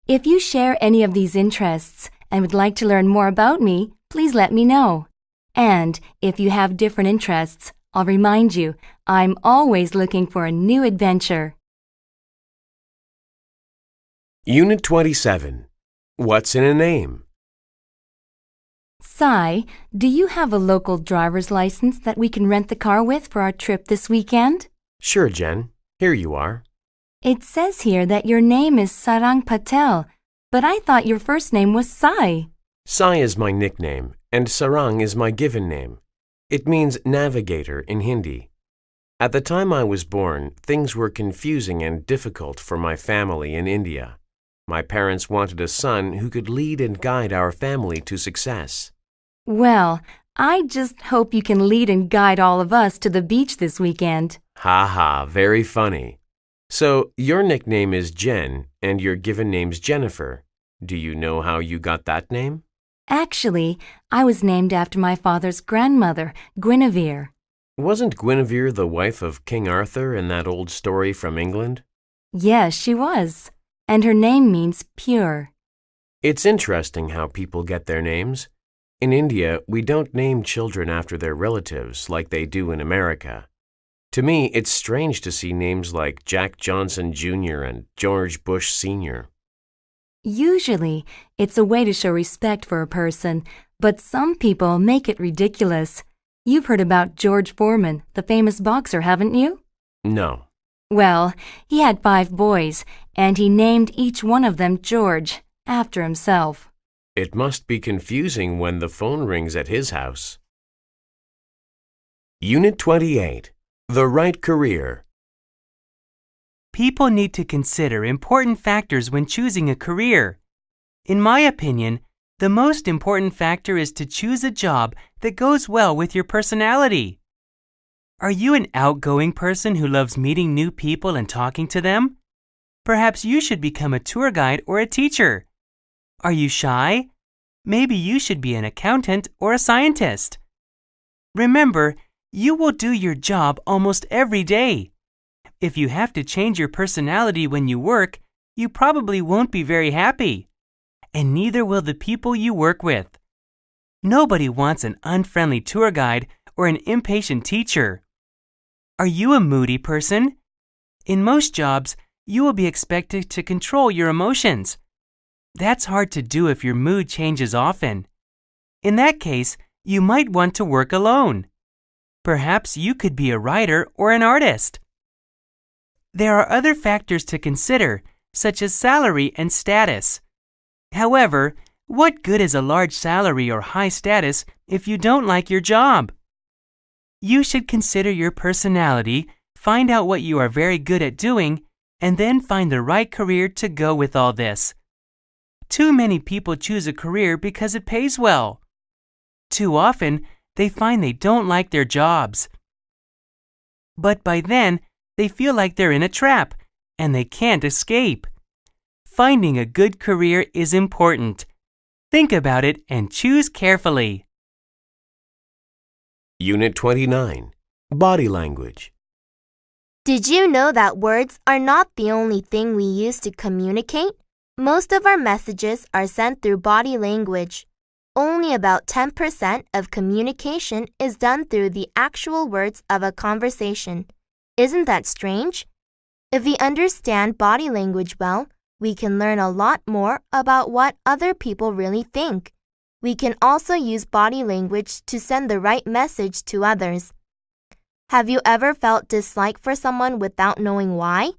If you share any of these interests and would like to learn more about me, please let me know. And if you have different interests, I'll remind you, I'm always looking for a new adventure. Unit 27. What's in a name? Sai, do you have a local driver's license that we can rent the car with for our trip this weekend? Sure, Jen. Here you are. It says here that your name is Sarang Patel, but I thought your first name was Sai. Sai is my nickname, and Sarang is my given name. It means navigator in Hindi. At the time I was born, things were confusing and difficult for my family in India. My parents wanted a son who could lead and guide our family to success. Well, I just hope you can lead and guide all of us to the beach this weekend. Ha ha, very funny. So, your nickname is Jen, and your given name's Jennifer. Do you know how you got that name? Actually, I was named after my father's grandmother, Guinevere. Wasn't Guinevere the wife of King Arthur in that old story from England? Yes, she was. And her name means pure. It's interesting how people get their names. In India, we don't name children after their relatives like they do in America. To me, it's strange to see names like Jack Johnson Jr. and George Bush Sr. Usually, it's a way to show respect for a person, but some people make it ridiculous. You've heard about George Foreman, the famous boxer, haven't you? No. Well, he had 5 boys, and he named each one of them George, after himself. It must be confusing when the phone rings at his house. Unit 28. The Right Career. People need to consider important factors when choosing a career. In my opinion, the most important factor is to choose a job that goes well with your personality. Are you an outgoing person who loves meeting new people and talking to them? Perhaps you should become a tour guide or a teacher. Are you shy? Maybe you should be an accountant or a scientist. Remember, you will do your job almost every day. If you have to change your personality when you work, you probably won't be very happy. And neither will the people you work with. Nobody wants an unfriendly tour guide or an impatient teacher. Are you a moody person? In most jobs, you will be expected to control your emotions. That's hard to do if your mood changes often. In that case, you might want to work alone. Perhaps you could be a writer or an artist. There are other factors to consider, such as salary and status. However, what good is a large salary or high status if you don't like your job? You should consider your personality, find out what you are very good at doing, and then find the right career to go with all this. Too many people choose a career because it pays well. Too often, they find they don't like their jobs. But by then, they feel like they're in a trap, and they can't escape. Finding a good career is important. Think about it and choose carefully. Unit 29. Body Language. Did you know that words are not the only thing we use to communicate? Most of our messages are sent through body language. Only about 10% of communication is done through the actual words of a conversation. Isn't that strange? If we understand body language well, we can learn a lot more about what other people really think. We can also use body language to send the right message to others. Have you ever felt dislike for someone without knowing why?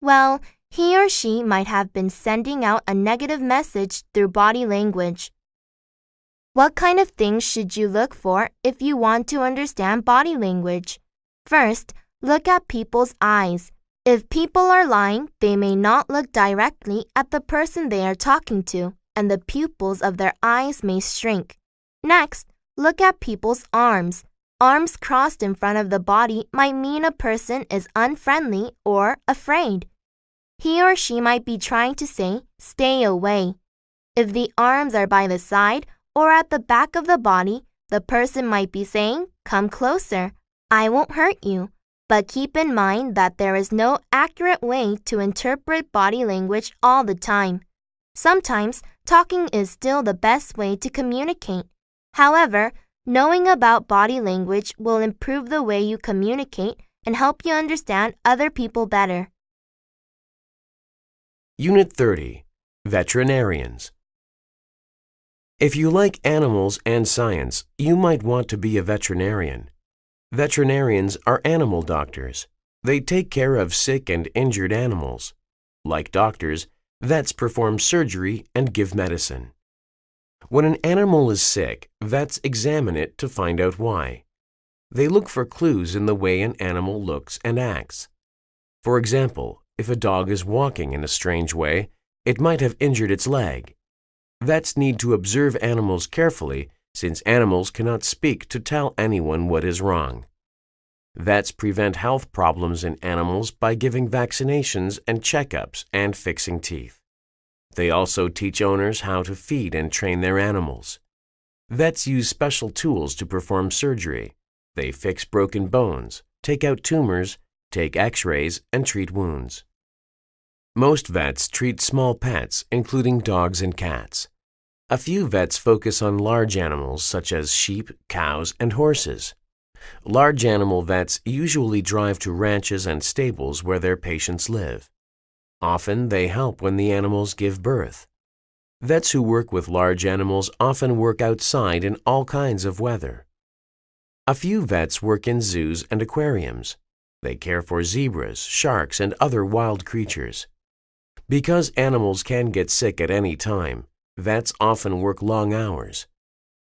Well, he or she might have been sending out a negative message through body language. What kind of things should you look for if you want to understand body language? First, look at people's eyes. If people are lying, they may not look directly at the person they are talking to, and the pupils of their eyes may shrink. Next, look at people's arms. Arms crossed in front of the body might mean a person is unfriendly or afraid. He or she might be trying to say, "Stay away." If the arms are by the side or at the back of the body, the person might be saying, "Come closer. I won't hurt you." But keep in mind that there is no accurate way to interpret body language all the time. Sometimes, talking is still the best way to communicate. However, knowing about body language will improve the way you communicate and help you understand other people better. Unit 30. Veterinarians. If you like animals and science, you might want to be a veterinarian. Veterinarians are animal doctors. They take care of sick and injured animals. Like doctors, vets perform surgery and give medicine. When an animal is sick, vets examine it to find out why. They look for clues in the way an animal looks and acts. For example, if a dog is walking in a strange way, it might have injured its leg. Vets need to observe animals carefully since animals cannot speak to tell anyone what is wrong. Vets prevent health problems in animals by giving vaccinations and checkups and fixing teeth. They also teach owners how to feed and train their animals. Vets use special tools to perform surgery. They fix broken bones, take out tumors, take x-rays, and treat wounds. Most vets treat small pets, including dogs and cats. A few vets focus on large animals such as sheep, cows, and horses. Large animal vets usually drive to ranches and stables where their patients live. Often they help when the animals give birth. Vets who work with large animals often work outside in all kinds of weather. A few vets work in zoos and aquariums. They care for zebras, sharks, and other wild creatures. Because animals can get sick at any time, vets often work long hours.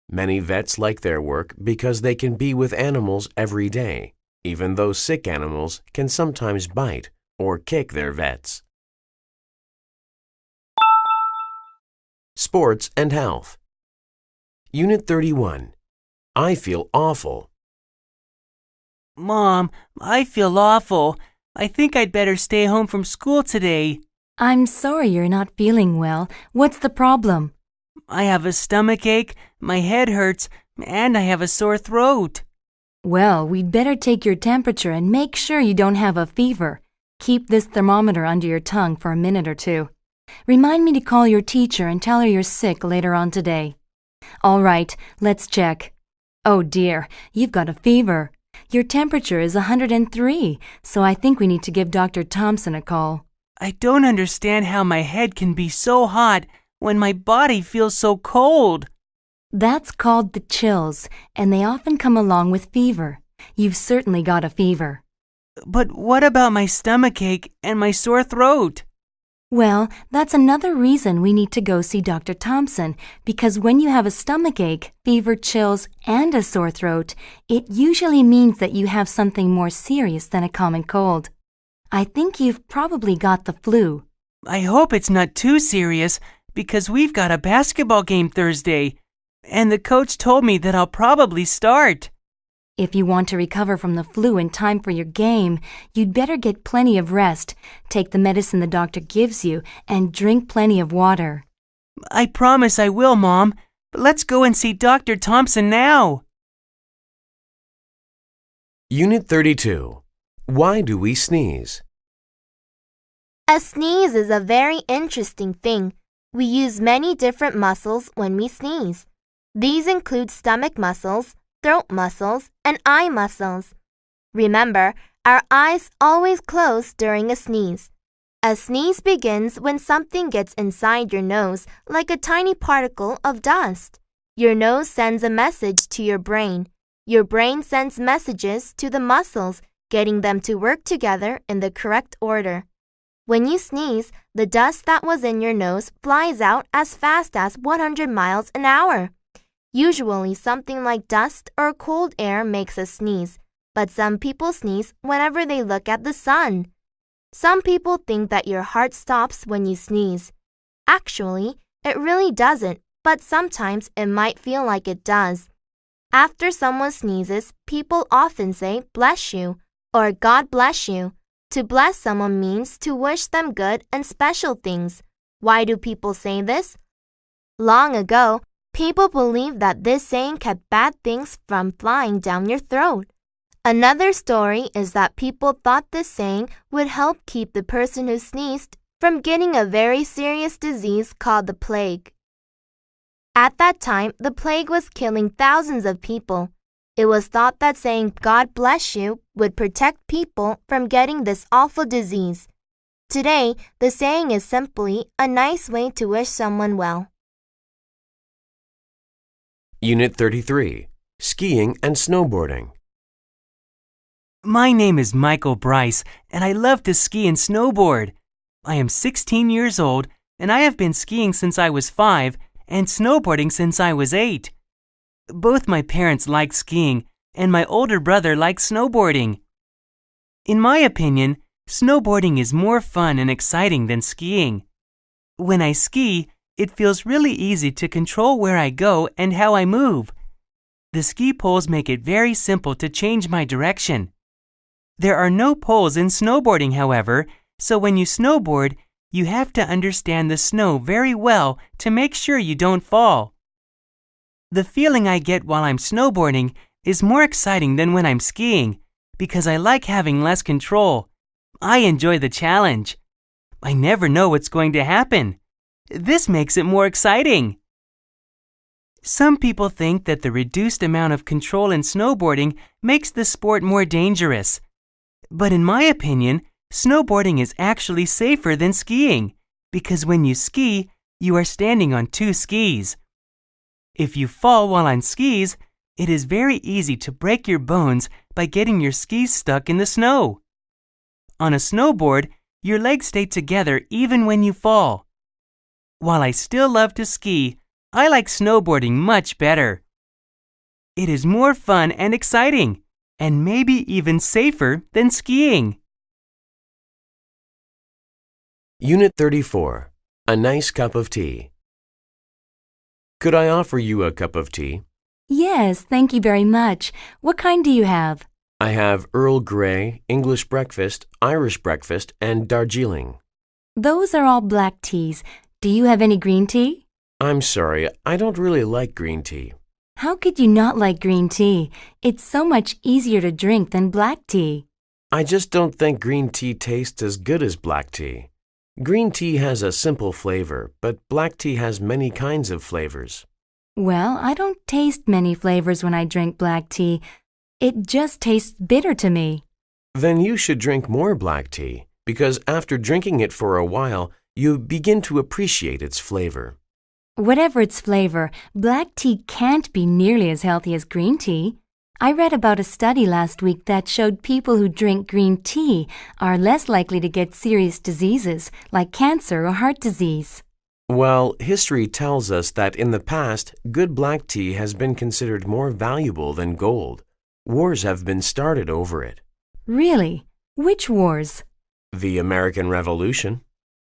Many vets like their work because they can be with animals every day, even though sick animals can sometimes bite or kick their vets. Sports and Health. Unit 31. I feel awful. Mom, I feel awful. I think I'd better stay home from school today. I'm sorry you're not feeling well. What's the problem? I have a stomachache, my head hurts, and I have a sore throat. Well, we'd better take your temperature and make sure you don't have a fever. Keep this thermometer under your tongue for a minute or two. Remind me to call your teacher and tell her you're sick later on today. All right, let's check. Oh dear, you've got a fever. Your temperature is 103, so I think we need to give Dr. Thompson a call. I don't understand how my head can be so hot when my body feels so cold. That's called the chills, and they often come along with fever. You've certainly got a fever. But what about my stomachache and my sore throat? Well, that's another reason we need to go see Dr. Thompson, because when you have a stomachache, fever, chills, and a sore throat, it usually means that you have something more serious than a common cold. I think you've probably got the flu. I hope it's not too serious, because we've got a basketball game Thursday, and the coach told me that I'll probably start. If you want to recover from the flu in time for your game, you'd better get plenty of rest, take the medicine the doctor gives you, and drink plenty of water. I promise I will, Mom. But let's go and see Dr. Thompson now. Unit 32. Why do we sneeze? A sneeze is a very interesting thing. We use many different muscles when we sneeze. These include stomach muscles, throat muscles, and eye muscles. Remember, our eyes always close during a sneeze. A sneeze begins when something gets inside your nose, like a tiny particle of dust. Your nose sends a message to your brain. Your brain sends messages to the muscles, getting them to work together in the correct order. When you sneeze, the dust that was in your nose flies out as fast as 100 miles an hour. Usually, something like dust or cold air makes us sneeze, but some people sneeze whenever they look at the sun. Some people think that your heart stops when you sneeze. Actually, it really doesn't, but sometimes it might feel like it does. After someone sneezes, people often say, "Bless you," or "God bless you." To bless someone means to wish them good and special things. Why do people say this? Long ago, people believed that this saying kept bad things from flying down your throat. Another story is that people thought this saying would help keep the person who sneezed from getting a very serious disease called the plague. At that time, the plague was killing thousands of people. It was thought that saying "God bless you" would protect people from getting this awful disease. Today, the saying is simply a nice way to wish someone well. Unit 33, Skiing and Snowboarding. My name is Michael Bryce, and I love to ski and snowboard. I am 16 years old, and I have been skiing since I was 5 and snowboarding since I was 8. Both my parents like skiing, and my older brother likes snowboarding. In my opinion, snowboarding is more fun and exciting than skiing. When I ski, it feels really easy to control where I go and how I move. The ski poles make it very simple to change my direction. There are no poles in snowboarding, however, so when you snowboard, you have to understand the snow very well to make sure you don't fall. The feeling I get while I'm snowboarding is more exciting than when I'm skiing because I like having less control. I enjoy the challenge. I never know what's going to happen. This makes it more exciting. Some people think that the reduced amount of control in snowboarding makes the sport more dangerous. But in my opinion, snowboarding is actually safer than skiing because when you ski, you are standing on 2 skis. If you fall while on skis, it is very easy to break your bones by getting your skis stuck in the snow. On a snowboard, your legs stay together even when you fall. While I still love to ski, I like snowboarding much better. It is more fun and exciting, and maybe even safer than skiing. Unit 34, A Nice Cup of Tea. Could I offer you a cup of tea? Yes, thank you very much. What kind do you have? I have Earl Grey, English breakfast, Irish breakfast, and Darjeeling. Those are all black teas. Do you have any green tea? I'm sorry, I don't really like green tea. How could you not like green tea? It's so much easier to drink than black tea. I just don't think green tea tastes as good as black tea. Green tea has a simple flavor, but black tea has many kinds of flavors. Well, I don't taste many flavors when I drink black tea. It just tastes bitter to me. Then you should drink more black tea, because after drinking it for a while, you begin to appreciate its flavor. Whatever its flavor, black tea can't be nearly as healthy as green tea. I read about a study last week that showed people who drink green tea are less likely to get serious diseases like cancer or heart disease. Well, history tells us that in the past, good black tea has been considered more valuable than gold. Wars have been started over it. Really? Which wars? The American Revolution.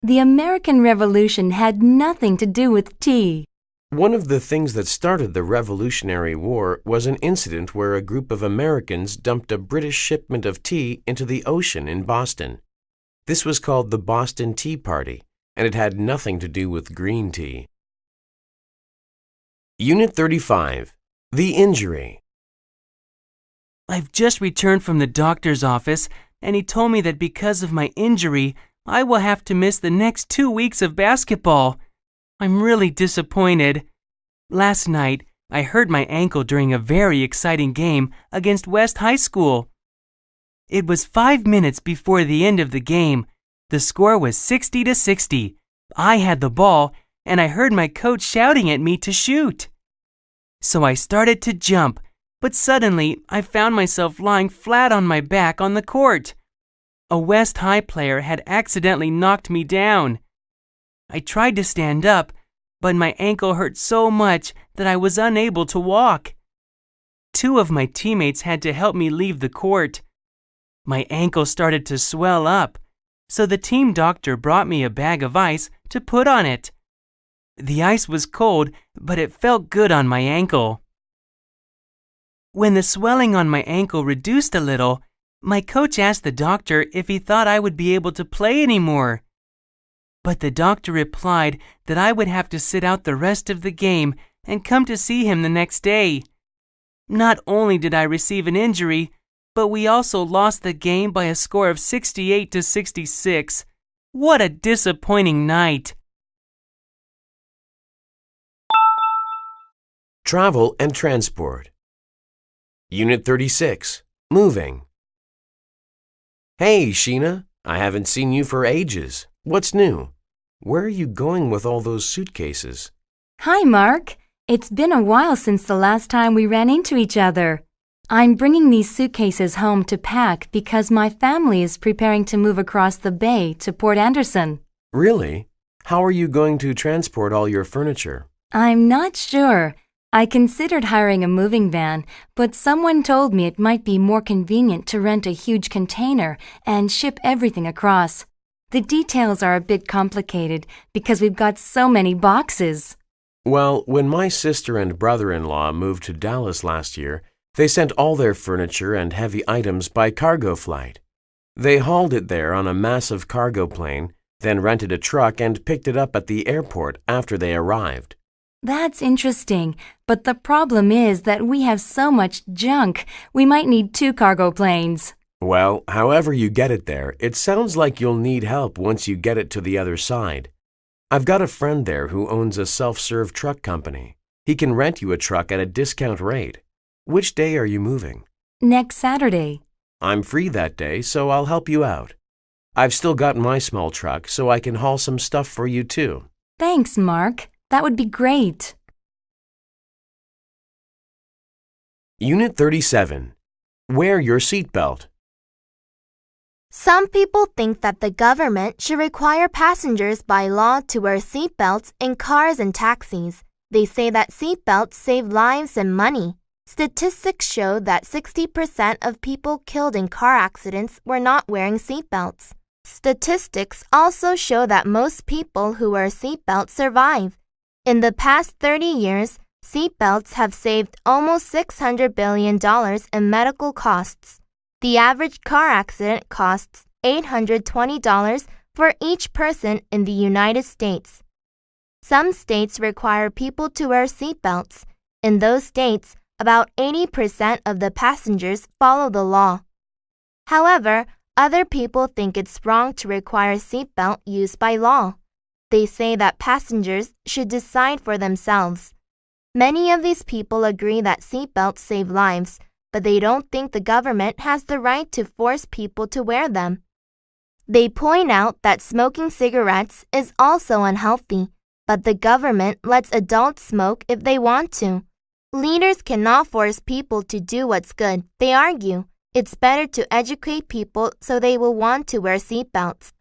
The American Revolution had nothing to do with tea. One of the things that started the Revolutionary War was an incident where a group of Americans dumped a British shipment of tea into the ocean in Boston. This was called the Boston Tea Party, and it had nothing to do with green tea. Unit 35, The Injury. I've just returned from the doctor's office, and he told me that because of my injury, I will have to miss the next 2 weeks of basketball. I'm really disappointed. Last night, I hurt my ankle during a very exciting game against West High School. It was 5 minutes before the end of the game. The score was 60-60. I had the ball, and I heard my coach shouting at me to shoot. So I started to jump, but suddenly I found myself lying flat on my back on the court. A West High player had accidentally knocked me down. I tried to stand up, but my ankle hurt so much that I was unable to walk. 2 of my teammates had to help me leave the court. My ankle started to swell up, so the team doctor brought me a bag of ice to put on it. The ice was cold, but it felt good on my ankle. When the swelling on my ankle reduced a little, my coach asked the doctor if he thought I would be able to play anymore. But the doctor replied that I would have to sit out the rest of the game and come to see him the next day. Not only did I receive an injury, but we also lost the game by a score of 68-66. What a disappointing night. Travel and Transport. Unit 36, Moving. Hey, Sheena, I haven't seen you for ages. What's new? Where are you going with all those suitcases? Hi, Mark. It's been a while since the last time we ran into each other. I'm bringing these suitcases home to pack because my family is preparing to move across the bay to Port Anderson. Really? How are you going to transport all your furniture? I'm not sure. I considered hiring a moving van, but someone told me it might be more convenient to rent a huge container and ship everything across. The details are a bit complicated because we've got so many boxes. Well, when my sister and brother-in-law moved to Dallas last year, they sent all their furniture and heavy items by cargo flight. They hauled it there on a massive cargo plane, then rented a truck and picked it up at the airport after they arrived. That's interesting, but the problem is that we have so much junk, we might need 2 cargo planes. Well, however you get it there, it sounds like you'll need help once you get it to the other side. I've got a friend there who owns a self-serve truck company. He can rent you a truck at a discount rate. Which day are you moving? Next Saturday. I'm free that day, so I'll help you out. I've still got my small truck, so I can haul some stuff for you too. Thanks, Mark. That would be great. Unit 37. Wear your seatbelt. Some people think that the government should require passengers by law to wear seatbelts in cars and taxis. They say that seatbelts save lives and money. Statistics show that 60% of people killed in car accidents were not wearing seatbelts. Statistics also show that most people who wear seatbelts survive. In the past 30 years, seatbelts have saved almost $600 billion in medical costs. The average car accident costs $820 for each person in the United States. Some states require people to wear seatbelts. In those states, about 80% of the passengers follow the law. However, other people think it's wrong to require seatbelt use by law. They say that passengers should decide for themselves. Many of these people agree that seatbelts save lives, but they don't think the government has the right to force people to wear them. They point out that smoking cigarettes is also unhealthy, but the government lets adults smoke if they want to. Leaders cannot force people to do what's good, they argue. It's better to educate people so they will want to wear seatbelts.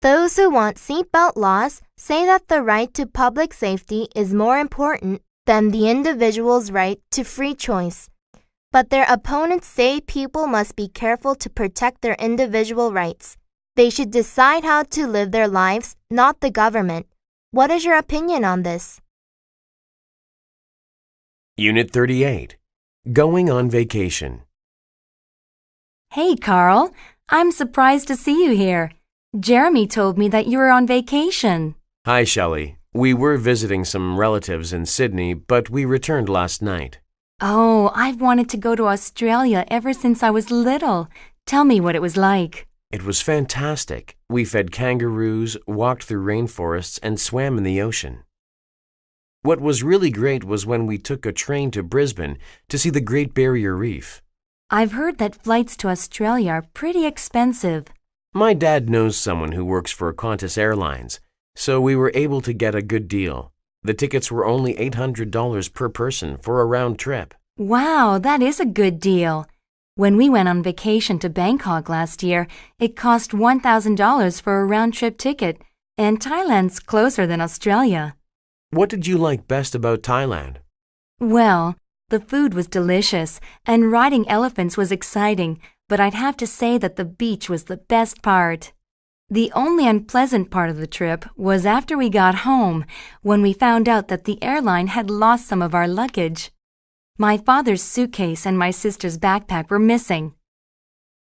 Those who want seatbelt laws say that the right to public safety is more important than the individual's right to free choice. But their opponents say people must be careful to protect their individual rights. They should decide how to live their lives, not the government. What is your opinion on this? Unit 38. Going on vacation. Hey, Carl. I'm surprised to see you here. Jeremy told me that you were on vacation. Hi, Shelley. We were visiting some relatives in Sydney, but we returned last night. Oh, I've wanted to go to Australia ever since I was little. Tell me what it was like. It was fantastic. We fed kangaroos, walked through rainforests, and swam in the ocean. What was really great was when we took a train to Brisbane to see the Great Barrier Reef. I've heard that flights to Australia are pretty expensive. My dad knows someone who works for Qantas Airlines, so we were able to get a good deal. The tickets were only $800 per person for a round trip. Wow, that is a good deal. When we went on vacation to Bangkok last year, it cost $1,000 for a round-trip ticket, and Thailand's closer than Australia. What did you like best about Thailand? Well, the food was delicious, and riding elephants was exciting, but I'd have to say that the beach was the best part. The only unpleasant part of the trip was after we got home, when we found out that the airline had lost some of our luggage. My father's suitcase and my sister's backpack were missing.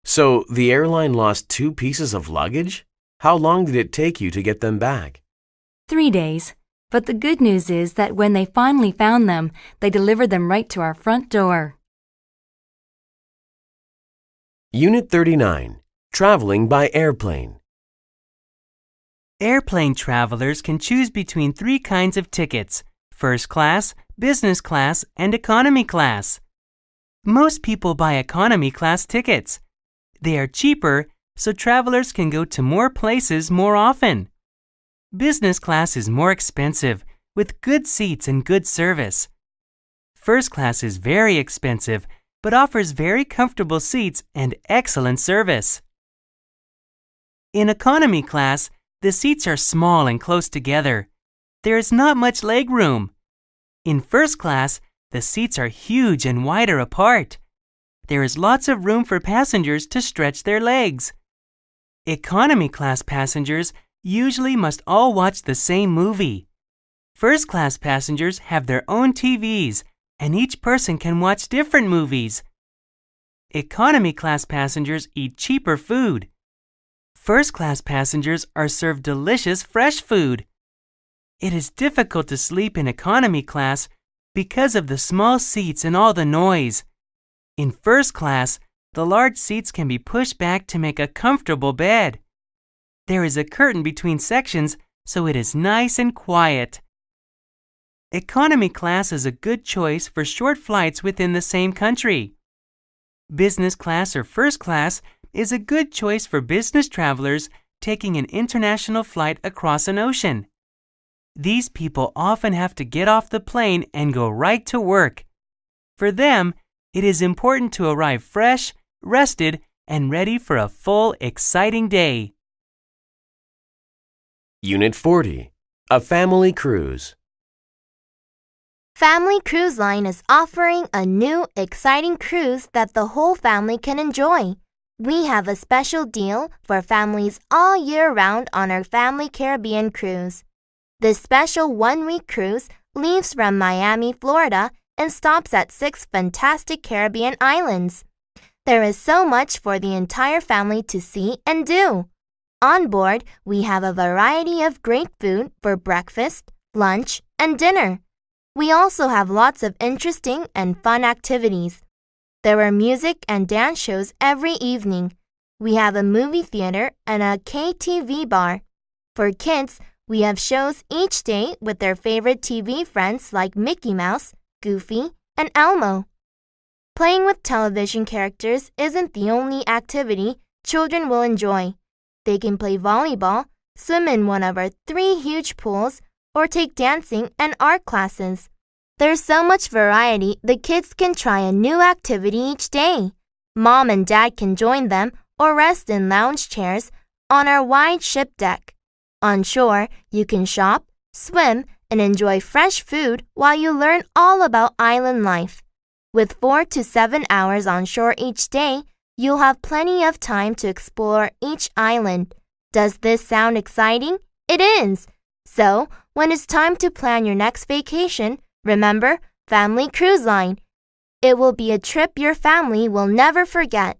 So the airline lost 2 pieces of luggage? How long did it take you to get them back? 3 days. But the good news is that when they finally found them, they delivered them right to our front door. Unit 39. Traveling by airplane. Airplane travelers can choose between 3 kinds of tickets: first class, business class, and economy class. Most people buy economy class tickets. They are cheaper, so travelers can go to more places more often. Business class is more expensive, with good seats and good service. First class is very expensive, but offers very comfortable seats and excellent service. In economy class, the seats are small and close together. There is not much leg room. In first class, the seats are huge and wider apart. There is lots of room for passengers to stretch their legs. Economy class passengers usually must all watch the same movie. First class passengers have their own TVs, and each person can watch different movies. Economy class passengers eat cheaper food. First class passengers are served delicious fresh food. It is difficult to sleep in economy class because of the small seats and all the noise. In first class, the large seats can be pushed back to make a comfortable bed. There is a curtain between sections, so it is nice and quiet. Economy class is a good choice for short flights within the same country. Business class or first class is a good choice for business travelers taking an international flight across an ocean. These people often have to get off the plane and go right to work. For them, it is important to arrive fresh, rested, and ready for a full, exciting day. Unit 40. A Family Cruise. Family Cruise Line is offering a new, exciting cruise that the whole family can enjoy. We have a special deal for families all year round on our Family Caribbean Cruise. This special one-week cruise leaves from Miami, Florida, and stops at 6 fantastic Caribbean islands. There is so much for the entire family to see and do. On board, we have a variety of great food for breakfast, lunch, and dinner. We also have lots of interesting and fun activities. There are music and dance shows every evening. We have a movie theater and a KTV bar. For kids, we have shows each day with their favorite TV friends like Mickey Mouse, Goofy, and Elmo. Playing with television characters isn't the only activity children will enjoy. They can play volleyball, swim in one of our 3 huge pools, or take dancing and art classes. There's so much variety, the kids can try a new activity each day. Mom and Dad can join them or rest in lounge chairs on our wide ship deck. On shore, you can shop, swim, and enjoy fresh food while you learn all about island life. With 4 to 7 hours on shore each day, you'll have plenty of time to explore each island. Does this sound exciting? It is! So, when it's time to plan your next vacation, remember Family Cruise Line. It will be a trip your family will never forget.